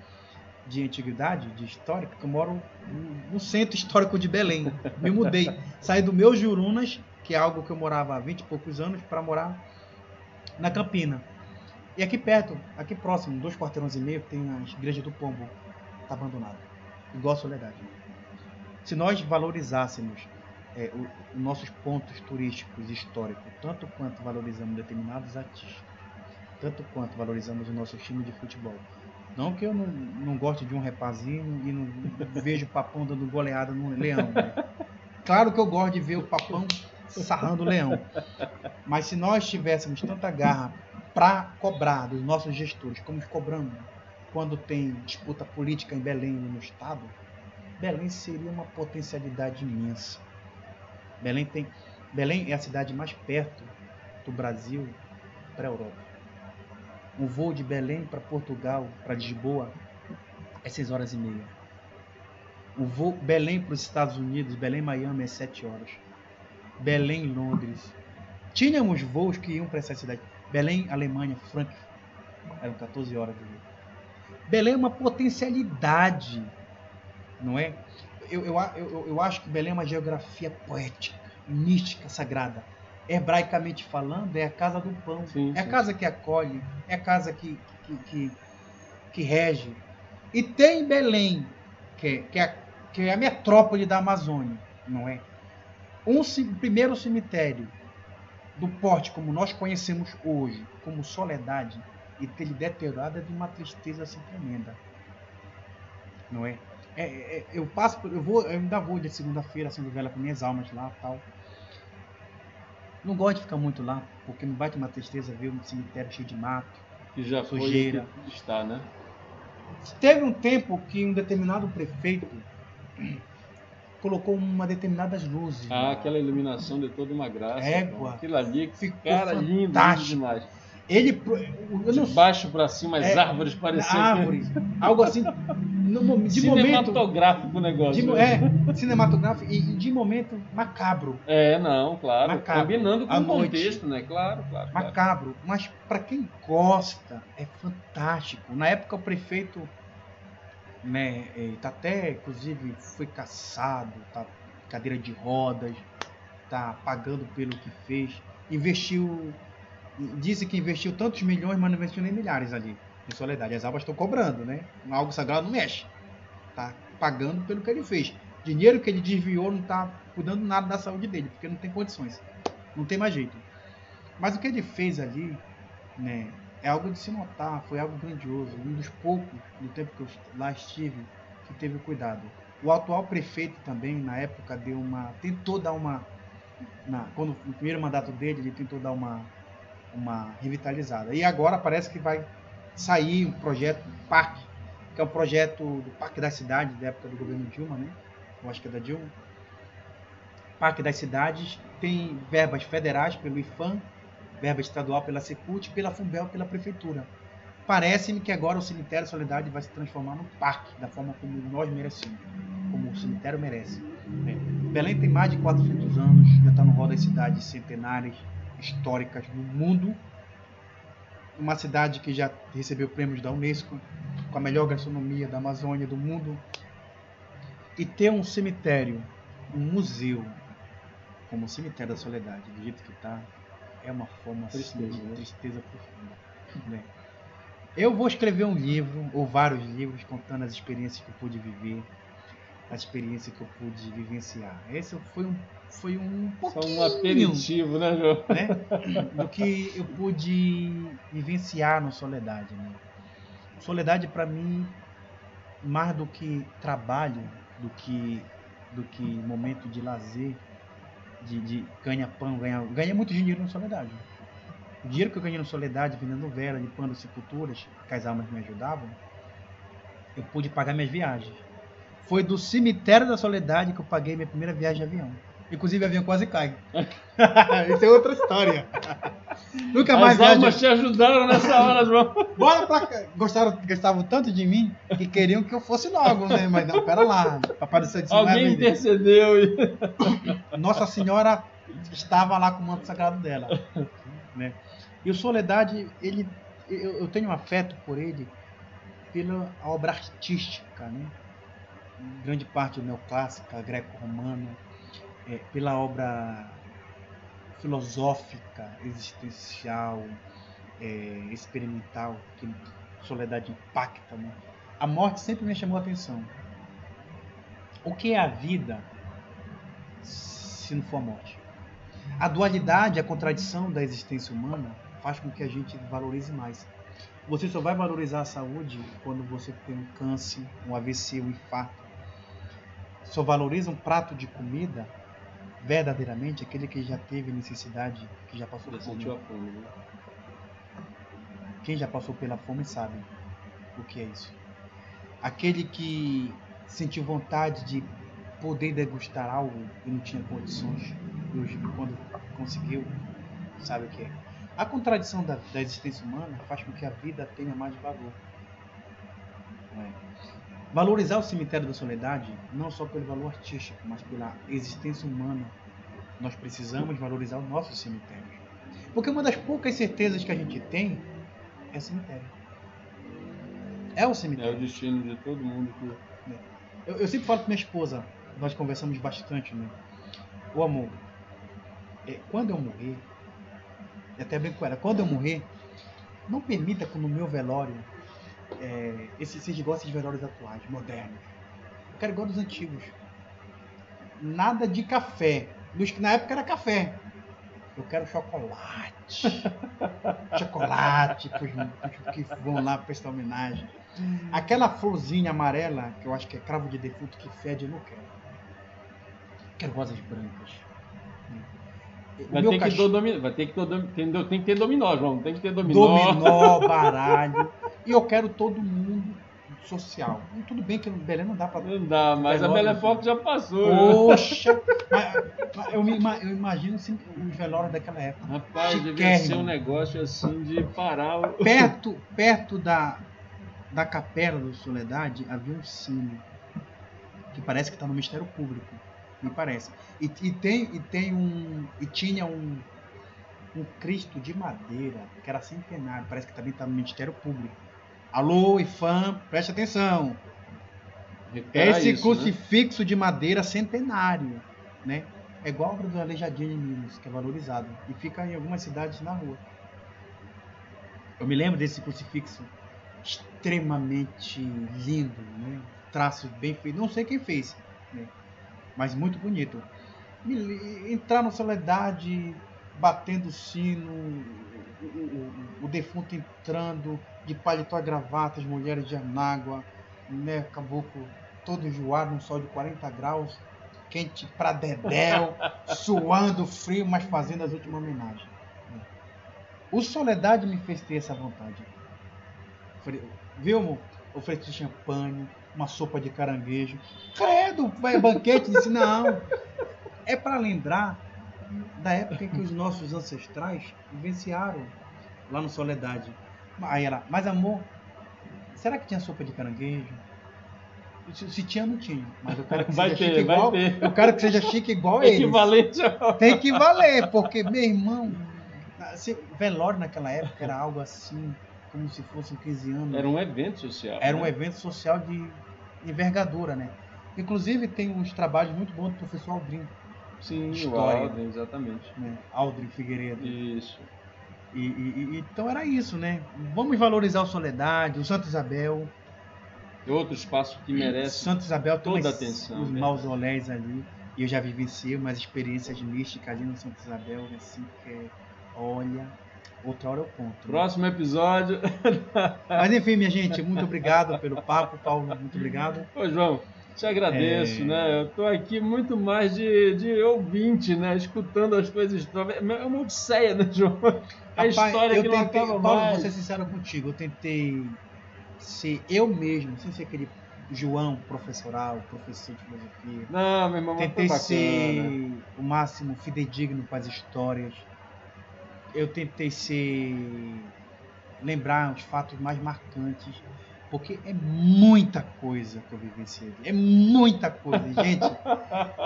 antiguidade, de histórica, que eu moro no centro histórico de Belém. Me mudei. Saí do meu Jurunas, que é algo que eu morava há 20 e poucos anos, para morar na Campina. E aqui perto, aqui próximo, 2 quarteirões e meio, tem a Igreja do Pombo. Está abandonada. Igual a Soledade. Se nós valorizássemos os nossos pontos turísticos históricos, tanto quanto valorizamos determinados artistas, tanto quanto valorizamos o nosso time de futebol. Não que eu não goste de um repazinho e não vejo o Papão dando goleada no Leão. Né? Claro que eu gosto de ver o Papão sarrando o Leão. Mas se nós tivéssemos tanta garra para cobrar dos nossos gestores, como cobramos quando tem disputa política em Belém e no Estado, Belém seria uma potencialidade imensa. Belém é a cidade mais perto do Brasil para a Europa. Um voo de Belém para Portugal, para Lisboa, é 6 horas e meia. O voo Belém para os Estados Unidos, Belém-Miami, é 7 horas. Belém-Londres. Tínhamos voos que iam para essa cidade. Belém, Alemanha, Frankfurt, eram 14 horas de voo. Belém é uma potencialidade, não é? Eu acho que Belém é uma geografia poética, mística, sagrada. Hebraicamente falando, é a casa do pão. Sim, é a casa que acolhe, é a casa que rege. E tem Belém, que é a metrópole da Amazônia, não é? Primeiro cemitério do porte como nós conhecemos hoje, como Soledade, e ter deteriorado é de uma tristeza assim tremenda, não é? Eu ainda vou de segunda-feira acendo vela com minhas almas lá, tal. Não gosto de ficar muito lá, porque me bate uma tristeza ver um cemitério cheio de mato, que já sujeira. Foi que está, né? Teve um tempo que um determinado prefeito colocou uma determinadas luzes. Aquela iluminação de toda uma graça. Égua. Aquilo ali ficou cara, lindo demais. De baixo para cima, as árvores pareciam... Árvores, algo assim... De cinematográfico o negócio. Cinematográfico e de momento macabro. Claro. Macabro. Combinando com o contexto, né? Claro. Macabro. Mas para quem gosta, é fantástico. Na época o prefeito... tá até, inclusive, foi caçado, tá, cadeira de rodas. está pagando pelo que fez. Investiu, dizem que investiu tantos milhões, mas não investiu nem milhares ali, em Soledade. As almas estão cobrando, né? Algo sagrado não mexe. Tá pagando pelo que ele fez. Dinheiro que ele desviou não está cuidando nada da saúde dele, porque não tem condições. Não tem mais jeito. Mas o que ele fez ali, né, é algo de se notar, foi algo grandioso. Um dos poucos, no tempo que eu lá estive, que teve cuidado. O atual prefeito também, na época, tentou dar uma... quando no primeiro mandato dele, ele tentou dar uma revitalizada. E agora parece que vai sair um projeto do parque, que é um projeto do Parque das Cidades, da época do governo Dilma, né? Eu acho que é da Dilma. Parque das Cidades tem verbas federais pelo IFAM, verba estadual pela Secult, pela Funbel, pela Prefeitura. Parece-me que agora o Cemitério Soledade vai se transformar num parque, da forma como nós merecemos, como o cemitério merece. Belém tem mais de 400 anos, já está no rol das cidades centenárias, históricas do mundo. Uma cidade que já recebeu prêmios da Unesco, com a melhor gastronomia da Amazônia, do mundo. E ter um cemitério, um museu, como o Cemitério da Soledade, do jeito que está, é uma forma de tristeza profunda. Né? Eu vou escrever um livro, ou vários livros, contando as experiências que eu pude viver, as experiências que eu pude vivenciar. Esse foi um pouquinho... Só um aperitivo, né, João? Né? Do que eu pude vivenciar no Soledade. Né? Soledade, para mim, mais do que trabalho, do que momento de lazer, de ganha-pão, ganha muito dinheiro no Soledade. O dinheiro que eu ganhei no Soledade, vendendo vela, limpando sepulturas, que as almas me ajudavam, eu pude pagar minhas viagens. Foi do Cemitério da Soledade que eu paguei minha primeira viagem de avião. Inclusive, o avião quase cai. Isso é outra história. Nunca mais viajei. As almas te ajudaram nessa hora, João. Bora pra cá. Gostavam tanto de mim que queriam que eu fosse logo, né? Mas não, pera lá. Papai do Céu disse, alguém intercedeu. Nossa Senhora estava lá com o manto sagrado dela. Né? E o Soledade, eu tenho um afeto por ele pela obra artística, né? Grande parte neoclássica, greco-romana, pela obra filosófica, existencial, experimental, que Soledade impacta. Né? A morte sempre me chamou a atenção. O que é a vida se não for a morte? A dualidade, a contradição da existência humana faz com que a gente valorize mais. Você só vai valorizar a saúde quando você tem um câncer, um AVC, um infarto. Só valoriza um prato de comida verdadeiramente aquele que já teve necessidade, que já passou fome. Né? Quem já passou pela fome sabe o que é isso. Aquele que sentiu vontade de poder degustar algo e não tinha condições, e hoje, quando conseguiu, sabe o que é. A contradição da existência humana faz com que a vida tenha mais valor. Valorizar o Cemitério da Soledade, não só pelo valor artístico, mas pela existência humana, nós precisamos valorizar o nosso cemitério. Porque uma das poucas certezas que a gente tem é o cemitério. É o cemitério. É o destino de todo mundo. Eu sempre falo com minha esposa, nós conversamos bastante, né? O amor, quando eu morrer, e até brinco com ela, quando eu morrer, não permita que no meu velório, vocês gostam de velórios atuais, modernos. Eu quero igual dos antigos. Nada de café. Na época era café. Eu quero chocolate. Chocolate, que vão lá prestar homenagem. Aquela florzinha amarela, que eu acho que é cravo de defunto que fede, eu não quero. Quero rosas brancas. Tem que ter dominó, João. Tem que ter dominó. Dominó, baralho. E eu quero todo mundo social. Tudo bem que no Belém não dá pra... Não dá, mas a Belle Époque já passou. Poxa! Eu imagino assim, os velórios daquela época. Rapaz, devia ser um negócio assim de parar... Perto da capela do Soledade havia um sino que parece que está no Ministério Público. Me parece. E tinha um Cristo de madeira, que era centenário, parece que também está no Ministério Público. Alô, IFAM, preste atenção. Esse crucifixo, né? De madeira centenário, né? É igual a obra do Aleijadinho em Minas, que é valorizado. E fica em algumas cidades na rua. Eu me lembro desse crucifixo extremamente lindo, né? Traço bem feito. Não sei quem fez, né? Mas muito bonito. Entrar na Soledade, batendo o sino, o defunto entrando de paletó e gravata, as mulheres de anágua, né? Caboclo todo enjoado, num sol de 40 graus, quente pra dedéu, suando frio, mas fazendo as últimas homenagens. O Soledade me fez ter essa vontade. Viu? Ofereci champanhe, uma sopa de caranguejo. Credo, vai banquete. Disse, não. É para lembrar da época em que os nossos ancestrais vivenciaram lá no Soledade. Aí ela, mas amor, será que tinha sopa de caranguejo? Se tinha, não tinha. Mas eu quero que seja chique igual. Eu quero que seja chique igual eles. Equivalente. Tem que valer, porque, meu irmão, velório naquela época era algo assim, como se fossem 15 anos. Era um evento social. Era um evento social de envergadura, né? Inclusive tem uns trabalhos muito bons do professor Aldrin. Sim, história, o Aldrin, exatamente. Né? Aldrin Figueiredo. Isso. Então era isso, né? Vamos valorizar o Soledade, o Santa Isabel. Outro espaço que merece Santa Isabel tem toda a atenção. Os mausoléus ali. E eu já vivenciei umas experiências místicas ali no Santa Isabel, assim, que olha, outra hora eu conto. Próximo episódio. Mas enfim, minha gente, muito obrigado pelo papo, Paulo, muito obrigado. Ô, João, te agradeço, né? Eu tô aqui muito mais de ouvinte, né? Escutando as coisas. É uma odisseia, né, João? A história que não acaba Paulo, mais. vou ser sincero contigo, eu tentei ser eu mesmo, sem ser aquele João professoral, professor de filosofia. Não, meu irmão, tentei foi ser o máximo fidedigno para as histórias. Eu tentei lembrar os fatos mais marcantes, porque é muita coisa que eu vivenciei. É muita coisa, gente.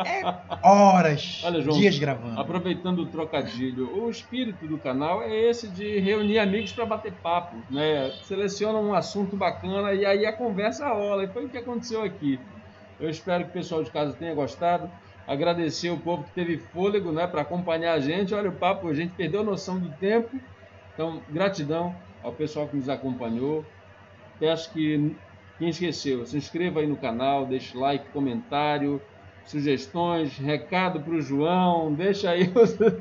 É horas, olha, João, dias gravando. Aproveitando o trocadilho, o espírito do canal é esse de reunir amigos para bater papo, né? Seleciona um assunto bacana e aí a conversa rola. E foi o que aconteceu aqui. Eu espero que o pessoal de casa tenha gostado. Agradecer o povo que teve fôlego, né, para acompanhar a gente. Olha o papo, a gente perdeu a noção do tempo. Então, gratidão ao pessoal que nos acompanhou. Peço que quem esqueceu, se inscreva aí no canal, deixe like, comentário, sugestões, recado para o João, deixa aí.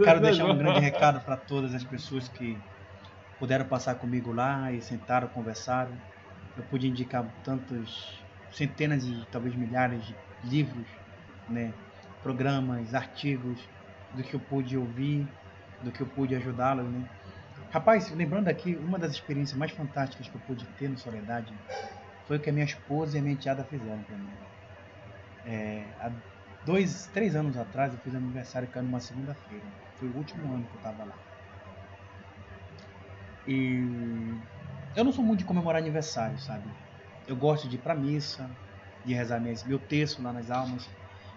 Quero deixar um grande recado para todas as pessoas que puderam passar comigo lá e sentaram, conversaram. Eu pude indicar centenas e talvez milhares de livros, né, programas, artigos, do que eu pude ouvir, do que eu pude ajudá-los, né. Rapaz, lembrando aqui, uma das experiências mais fantásticas que eu pude ter no Soledade foi o que a minha esposa e a minha enteada fizeram para mim. Há 3 anos atrás eu fiz aniversário, que era numa segunda-feira. Foi o último ano que eu estava lá. E eu não sou muito de comemorar aniversário, sabe? Eu gosto de ir pra missa, de rezar meu terço lá nas almas.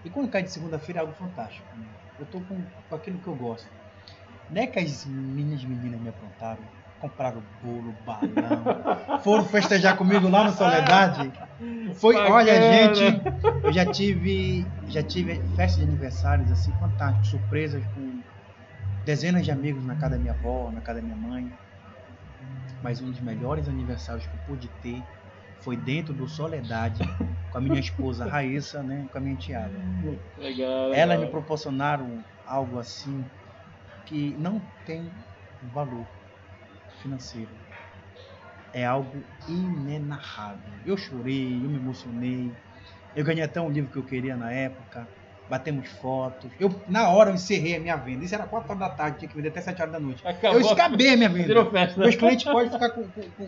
E quando cai de segunda-feira é algo fantástico, né? Eu tô com aquilo que eu gosto. Não é que as meninas me aprontaram, compraram bolo, balão, foram festejar comigo lá no Soledade. Foi, olha, gente, eu já tive festas de aniversários assim fantásticas, surpresas com dezenas de amigos na casa da minha avó, na casa da minha mãe. Mas um dos melhores aniversários que eu pude ter foi dentro do Soledade, com a minha esposa Raíssa, né, com a minha enteada. Legal. Elas me proporcionaram algo assim que não tem valor financeiro. É algo inenarrável. Eu chorei, eu me emocionei. Eu ganhei até um livro que eu queria na época. Batemos fotos. Na hora eu encerrei a minha venda. Isso era 4 horas da tarde, tinha que vender até 7 horas da noite. Acabou. Eu escabei a minha venda. Virou festa. Meus clientes podem ficar com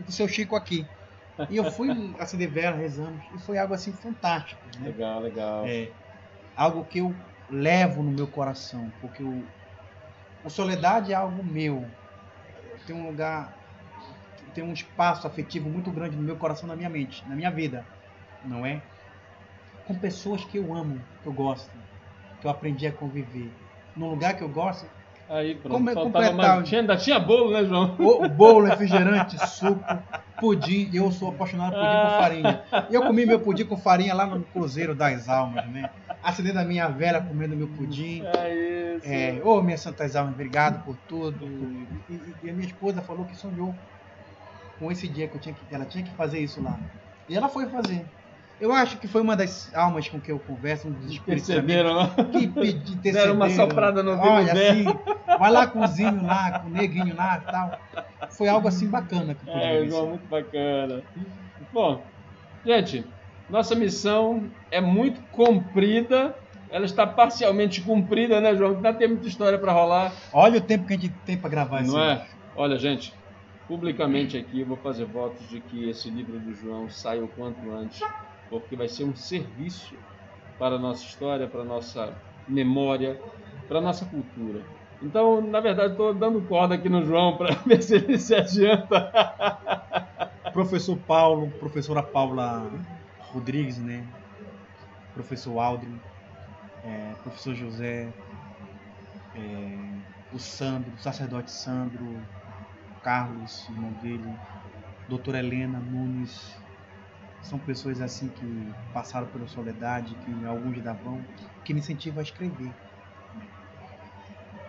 o seu Chico aqui. E eu fui acender vela, rezamos. E foi algo assim fantástico. Né? Legal, legal. Algo que eu levo no meu coração. Porque o Soledade é algo meu. Tem um lugar, tem um espaço afetivo muito grande no meu coração, na minha mente, na minha vida. Não é? Com pessoas que eu amo, que eu gosto, que eu aprendi a conviver. Num lugar que eu gosto. Aí pronto, ainda tinha bolo, né, João? O bolo, refrigerante, suco. pudim, eu sou apaixonado por pudim com farinha. Eu comi meu pudim com farinha lá no Cruzeiro das Almas, né? Acendendo a minha vela, comendo meu pudim. É isso. Ô, minhas santas almas, obrigado por tudo. E a minha esposa falou que sonhou com esse dia que ela tinha que fazer isso lá. E ela foi fazer. Eu acho que foi uma das almas com que eu converso, um dos espíritos Perceberam, que intercederam. deram uma soprada no ouvido. Olha, assim, vai lá com o Zinho lá, com o Negrinho lá e tal. Foi algo assim bacana que eu pude João, muito bacana. Bom, gente, nossa missão é muito comprida. Ela está parcialmente cumprida, né, João? Ainda tem muita história para rolar. Olha o tempo que a gente tem para gravar isso. Não é? Olha, gente, publicamente aqui eu vou fazer votos de que esse livro do João saia o quanto antes, porque vai ser um serviço para a nossa história, para a nossa memória, para a nossa cultura. Então, na verdade, estou dando corda aqui no João para ver se ele se adianta. Professor Paulo, professora Paula Rodrigues, né? Professor Aldrin, professor José, o Sandro, o sacerdote Sandro, Carlos, irmão dele, doutora Helena Nunes. São pessoas assim que passaram pela soledade, que alguns ainda vão, que me incentivam a escrever.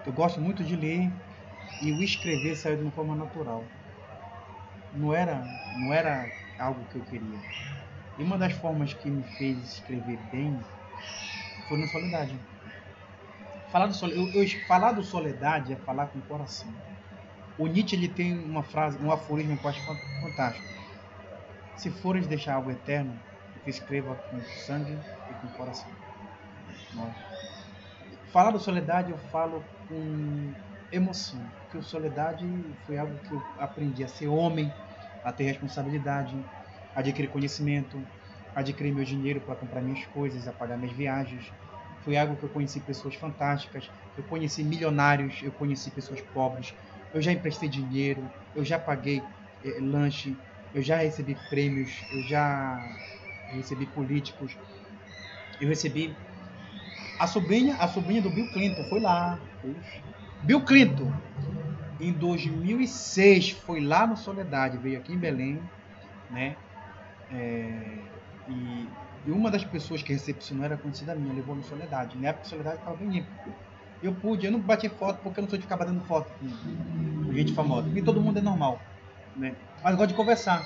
Eu gosto muito de ler e o escrever saiu de uma forma natural. Não era algo que eu queria. E uma das formas que me fez escrever bem foi na soledade. Falar do soledade é falar com o coração. O Nietzsche ele tem uma frase, um aforismo que eu acho fantástico. Se fores deixar algo eterno, que escreva com sangue e com coração. Falar da soledade eu falo com emoção, porque a soledade foi algo que eu aprendi a ser homem, a ter responsabilidade, a adquirir conhecimento, a adquirir meu dinheiro para comprar minhas coisas, a pagar minhas viagens. Foi algo que eu conheci pessoas fantásticas, eu conheci milionários, eu conheci pessoas pobres, eu já emprestei dinheiro, eu já paguei lanche, eu já recebi prêmios, eu já recebi políticos, eu recebi a sobrinha do Bill Clinton, foi lá. Bill Clinton, em 2006, foi lá no Soledade, veio aqui em Belém, né? E uma das pessoas que recepcionou era conhecida minha, levou no Soledade. Na época a Soledade estava bem limpa. Eu não bati foto porque eu não sou de ficar batendo foto com gente famosa. E todo mundo é normal, né? Mas eu gosto de conversar.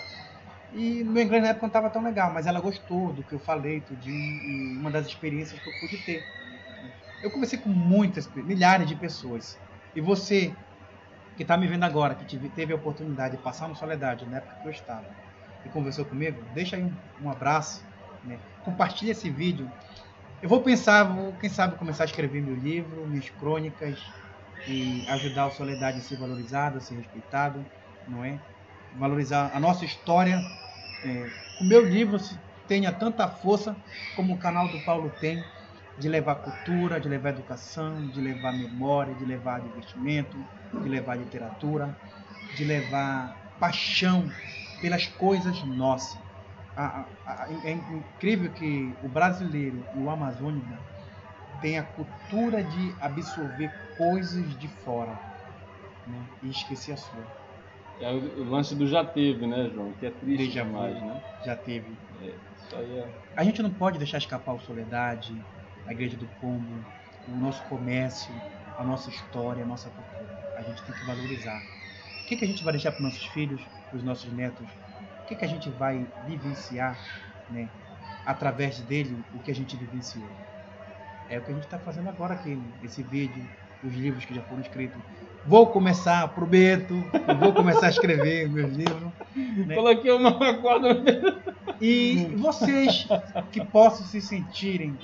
E meu inglês na época não estava tão legal, mas ela gostou do que eu falei, e uma das experiências que eu pude ter. Eu conversei com milhares de pessoas. E você que está me vendo agora, que teve a oportunidade de passar no Soledade, na época que eu estava, e conversou comigo, deixa aí um abraço, né? Compartilha esse vídeo. Eu vou quem sabe, começar a escrever meu livro, minhas crônicas, e ajudar o Soledade a ser valorizado, a ser respeitado, não é? Valorizar a nossa história. O meu livro tenha tanta força como o canal do Paulo tem, de levar cultura, de levar educação, de levar memória, de levar divertimento, de levar literatura, de levar paixão pelas coisas nossas. É incrível que o brasileiro e o amazônico têm a cultura de absorver coisas de fora, né? E esquecer a sua. É o lance do já teve, né, João? Que é triste demais, né? Já teve. Isso aí é... A gente não pode deixar escapar o Soledade, a Igreja do Pombo, o nosso comércio, a nossa história, a nossa cultura. A gente tem que valorizar. O que a gente vai deixar para os nossos filhos, para os nossos netos? O que a gente vai vivenciar, né, através dele, o que a gente vivenciou? É o que a gente está fazendo agora aqui, esse vídeo, os livros que já foram escritos. Vou começar, prometo, vou começar a escrever meus livros. Né? Coloquei uma corda. E vocês que possam se sentirem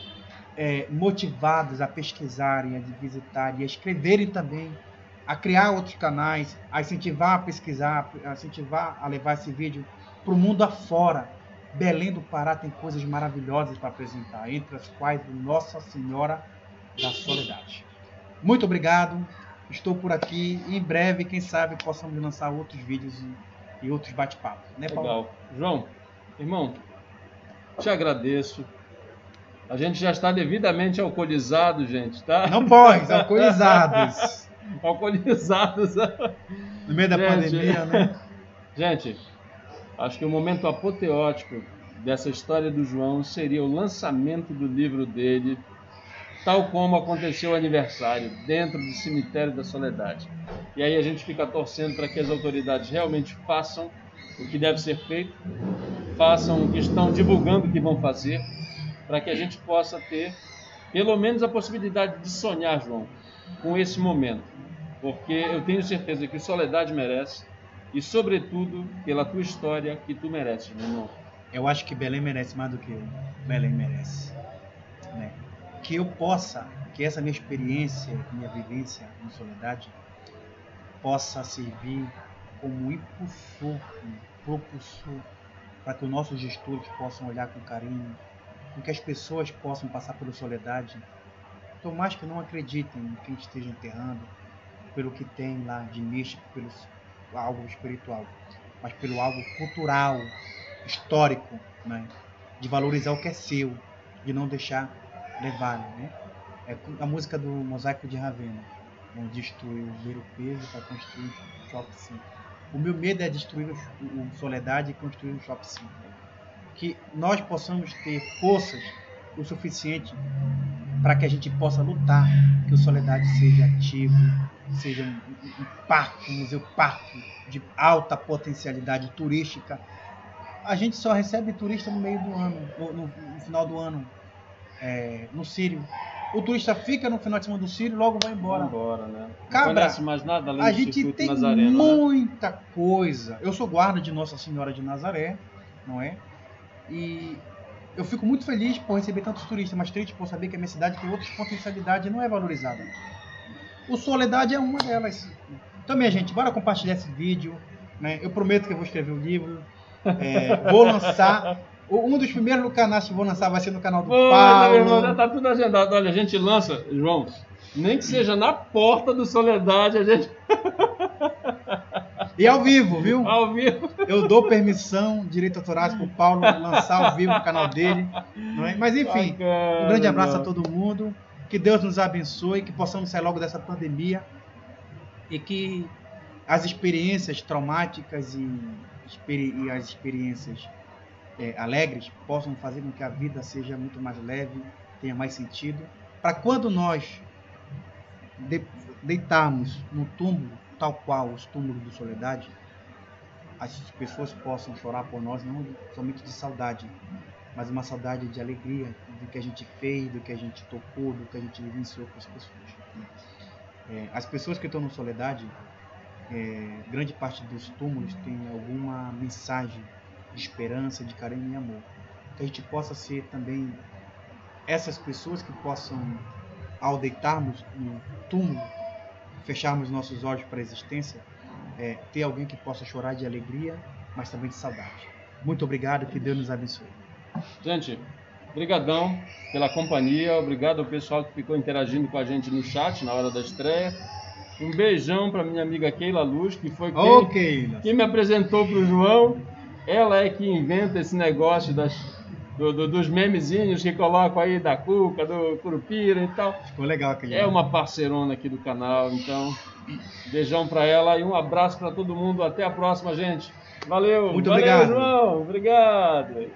motivados a pesquisarem, a visitarem, a escreverem também, a criar outros canais, a incentivar a pesquisar, a incentivar a levar esse vídeo para o mundo afora. Belém do Pará tem coisas maravilhosas para apresentar, entre as quais Nossa Senhora da Soledade. Muito obrigado, estou por aqui e em breve, quem sabe, possamos lançar outros vídeos e outros bate-papos. Né, Paulo? Legal. João, irmão, te agradeço. A gente já está devidamente alcoolizado, gente, tá? Não pode, alcoolizados. Alcoolizados. No meio da pandemia, né? Gente, Acho que o momento apoteótico dessa história do João seria o lançamento do livro dele, tal como aconteceu o aniversário, dentro do Cemitério da Soledade. E aí a gente fica torcendo para que as autoridades realmente façam o que deve ser feito, façam o que estão divulgando que vão fazer, para que a gente possa ter pelo menos a possibilidade de sonhar, João, com esse momento. Porque eu tenho certeza que o Soledade merece, e sobretudo pela tua história que tu mereces, meu irmão. Eu acho que Belém merece mais do que eu. Belém merece, né? Que essa minha experiência, minha vivência em Soledade, possa servir como propulsor, para que os nossos gestores possam olhar com carinho, com que as pessoas possam passar pela Soledade, por mais que não acreditem em quem esteja enterrando, pelo que tem lá de místico, pelo algo espiritual, mas pelo algo cultural, histórico, né? De valorizar o que é seu, de não deixar levar, né? É a música do Mosaico de Ravenna, onde destruiu o ver o peso para construir o shopping center. O meu medo é destruir o Soledade e construir um shopping center. Que nós possamos ter forças o suficiente para que a gente possa lutar, que o Soledade seja ativo, seja um parque, um museu parque de alta potencialidade turística. A gente só recebe turista no meio do ano, no final do ano, no Círio. O turista fica no final de semana do Círio e logo vai embora. Né? Cabra, não conhece mais nada além a do gente circuito tem nazareno, muita coisa. Eu sou guarda de Nossa Senhora de Nazaré, não é? E eu fico muito feliz por receber tantos turistas, mas triste por saber que a minha cidade tem outras potencialidades e não é valorizada. O Soledade é uma delas. Então, minha gente, bora compartilhar esse vídeo, né? Eu prometo que eu vou escrever um livro. Vou lançar. Um dos primeiros canais que vou lançar vai ser no canal do Paulo. Meu irmão, já tá tudo agendado. Olha, a gente lança, João, nem que seja na porta do Soledade, a gente... E ao vivo, viu? Ao vivo. Eu dou permissão, direito autorais para o Paulo lançar ao vivo no canal dele. Não é? Mas enfim, Bacana, um grande abraço a todo mundo. Que Deus nos abençoe, que possamos sair logo dessa pandemia e que as experiências traumáticas e as experiências alegres possam fazer com que a vida seja muito mais leve, tenha mais sentido, para quando nós deitarmos no túmulo, tal qual os túmulos do Soledade, as pessoas possam chorar por nós, não somente de saudade, mas uma saudade de alegria do que a gente fez, do que a gente tocou, do que a gente vivenciou com as pessoas. As pessoas que estão no Soledade, grande parte dos túmulos tem alguma mensagem de esperança, de carinho e amor. Que a gente possa ser também essas pessoas que possam, ao deitarmos no túmulo, fecharmos nossos olhos para a existência, ter alguém que possa chorar de alegria, mas também de saudade. Muito obrigado, que Deus nos abençoe. Gente, brigadão pela companhia, obrigado ao pessoal que ficou interagindo com a gente no chat na hora da estreia. Um beijão para minha amiga Keila Luz, que foi quem me apresentou para o João. Ela é que inventa esse negócio dos memezinhos que colocam aí da Cuca, do Curupira e tal. Ficou legal aquele. É uma parceirona aqui do canal, então beijão para ela e um abraço para todo mundo. Até a próxima, gente. Valeu. Muito obrigado. João. Obrigado.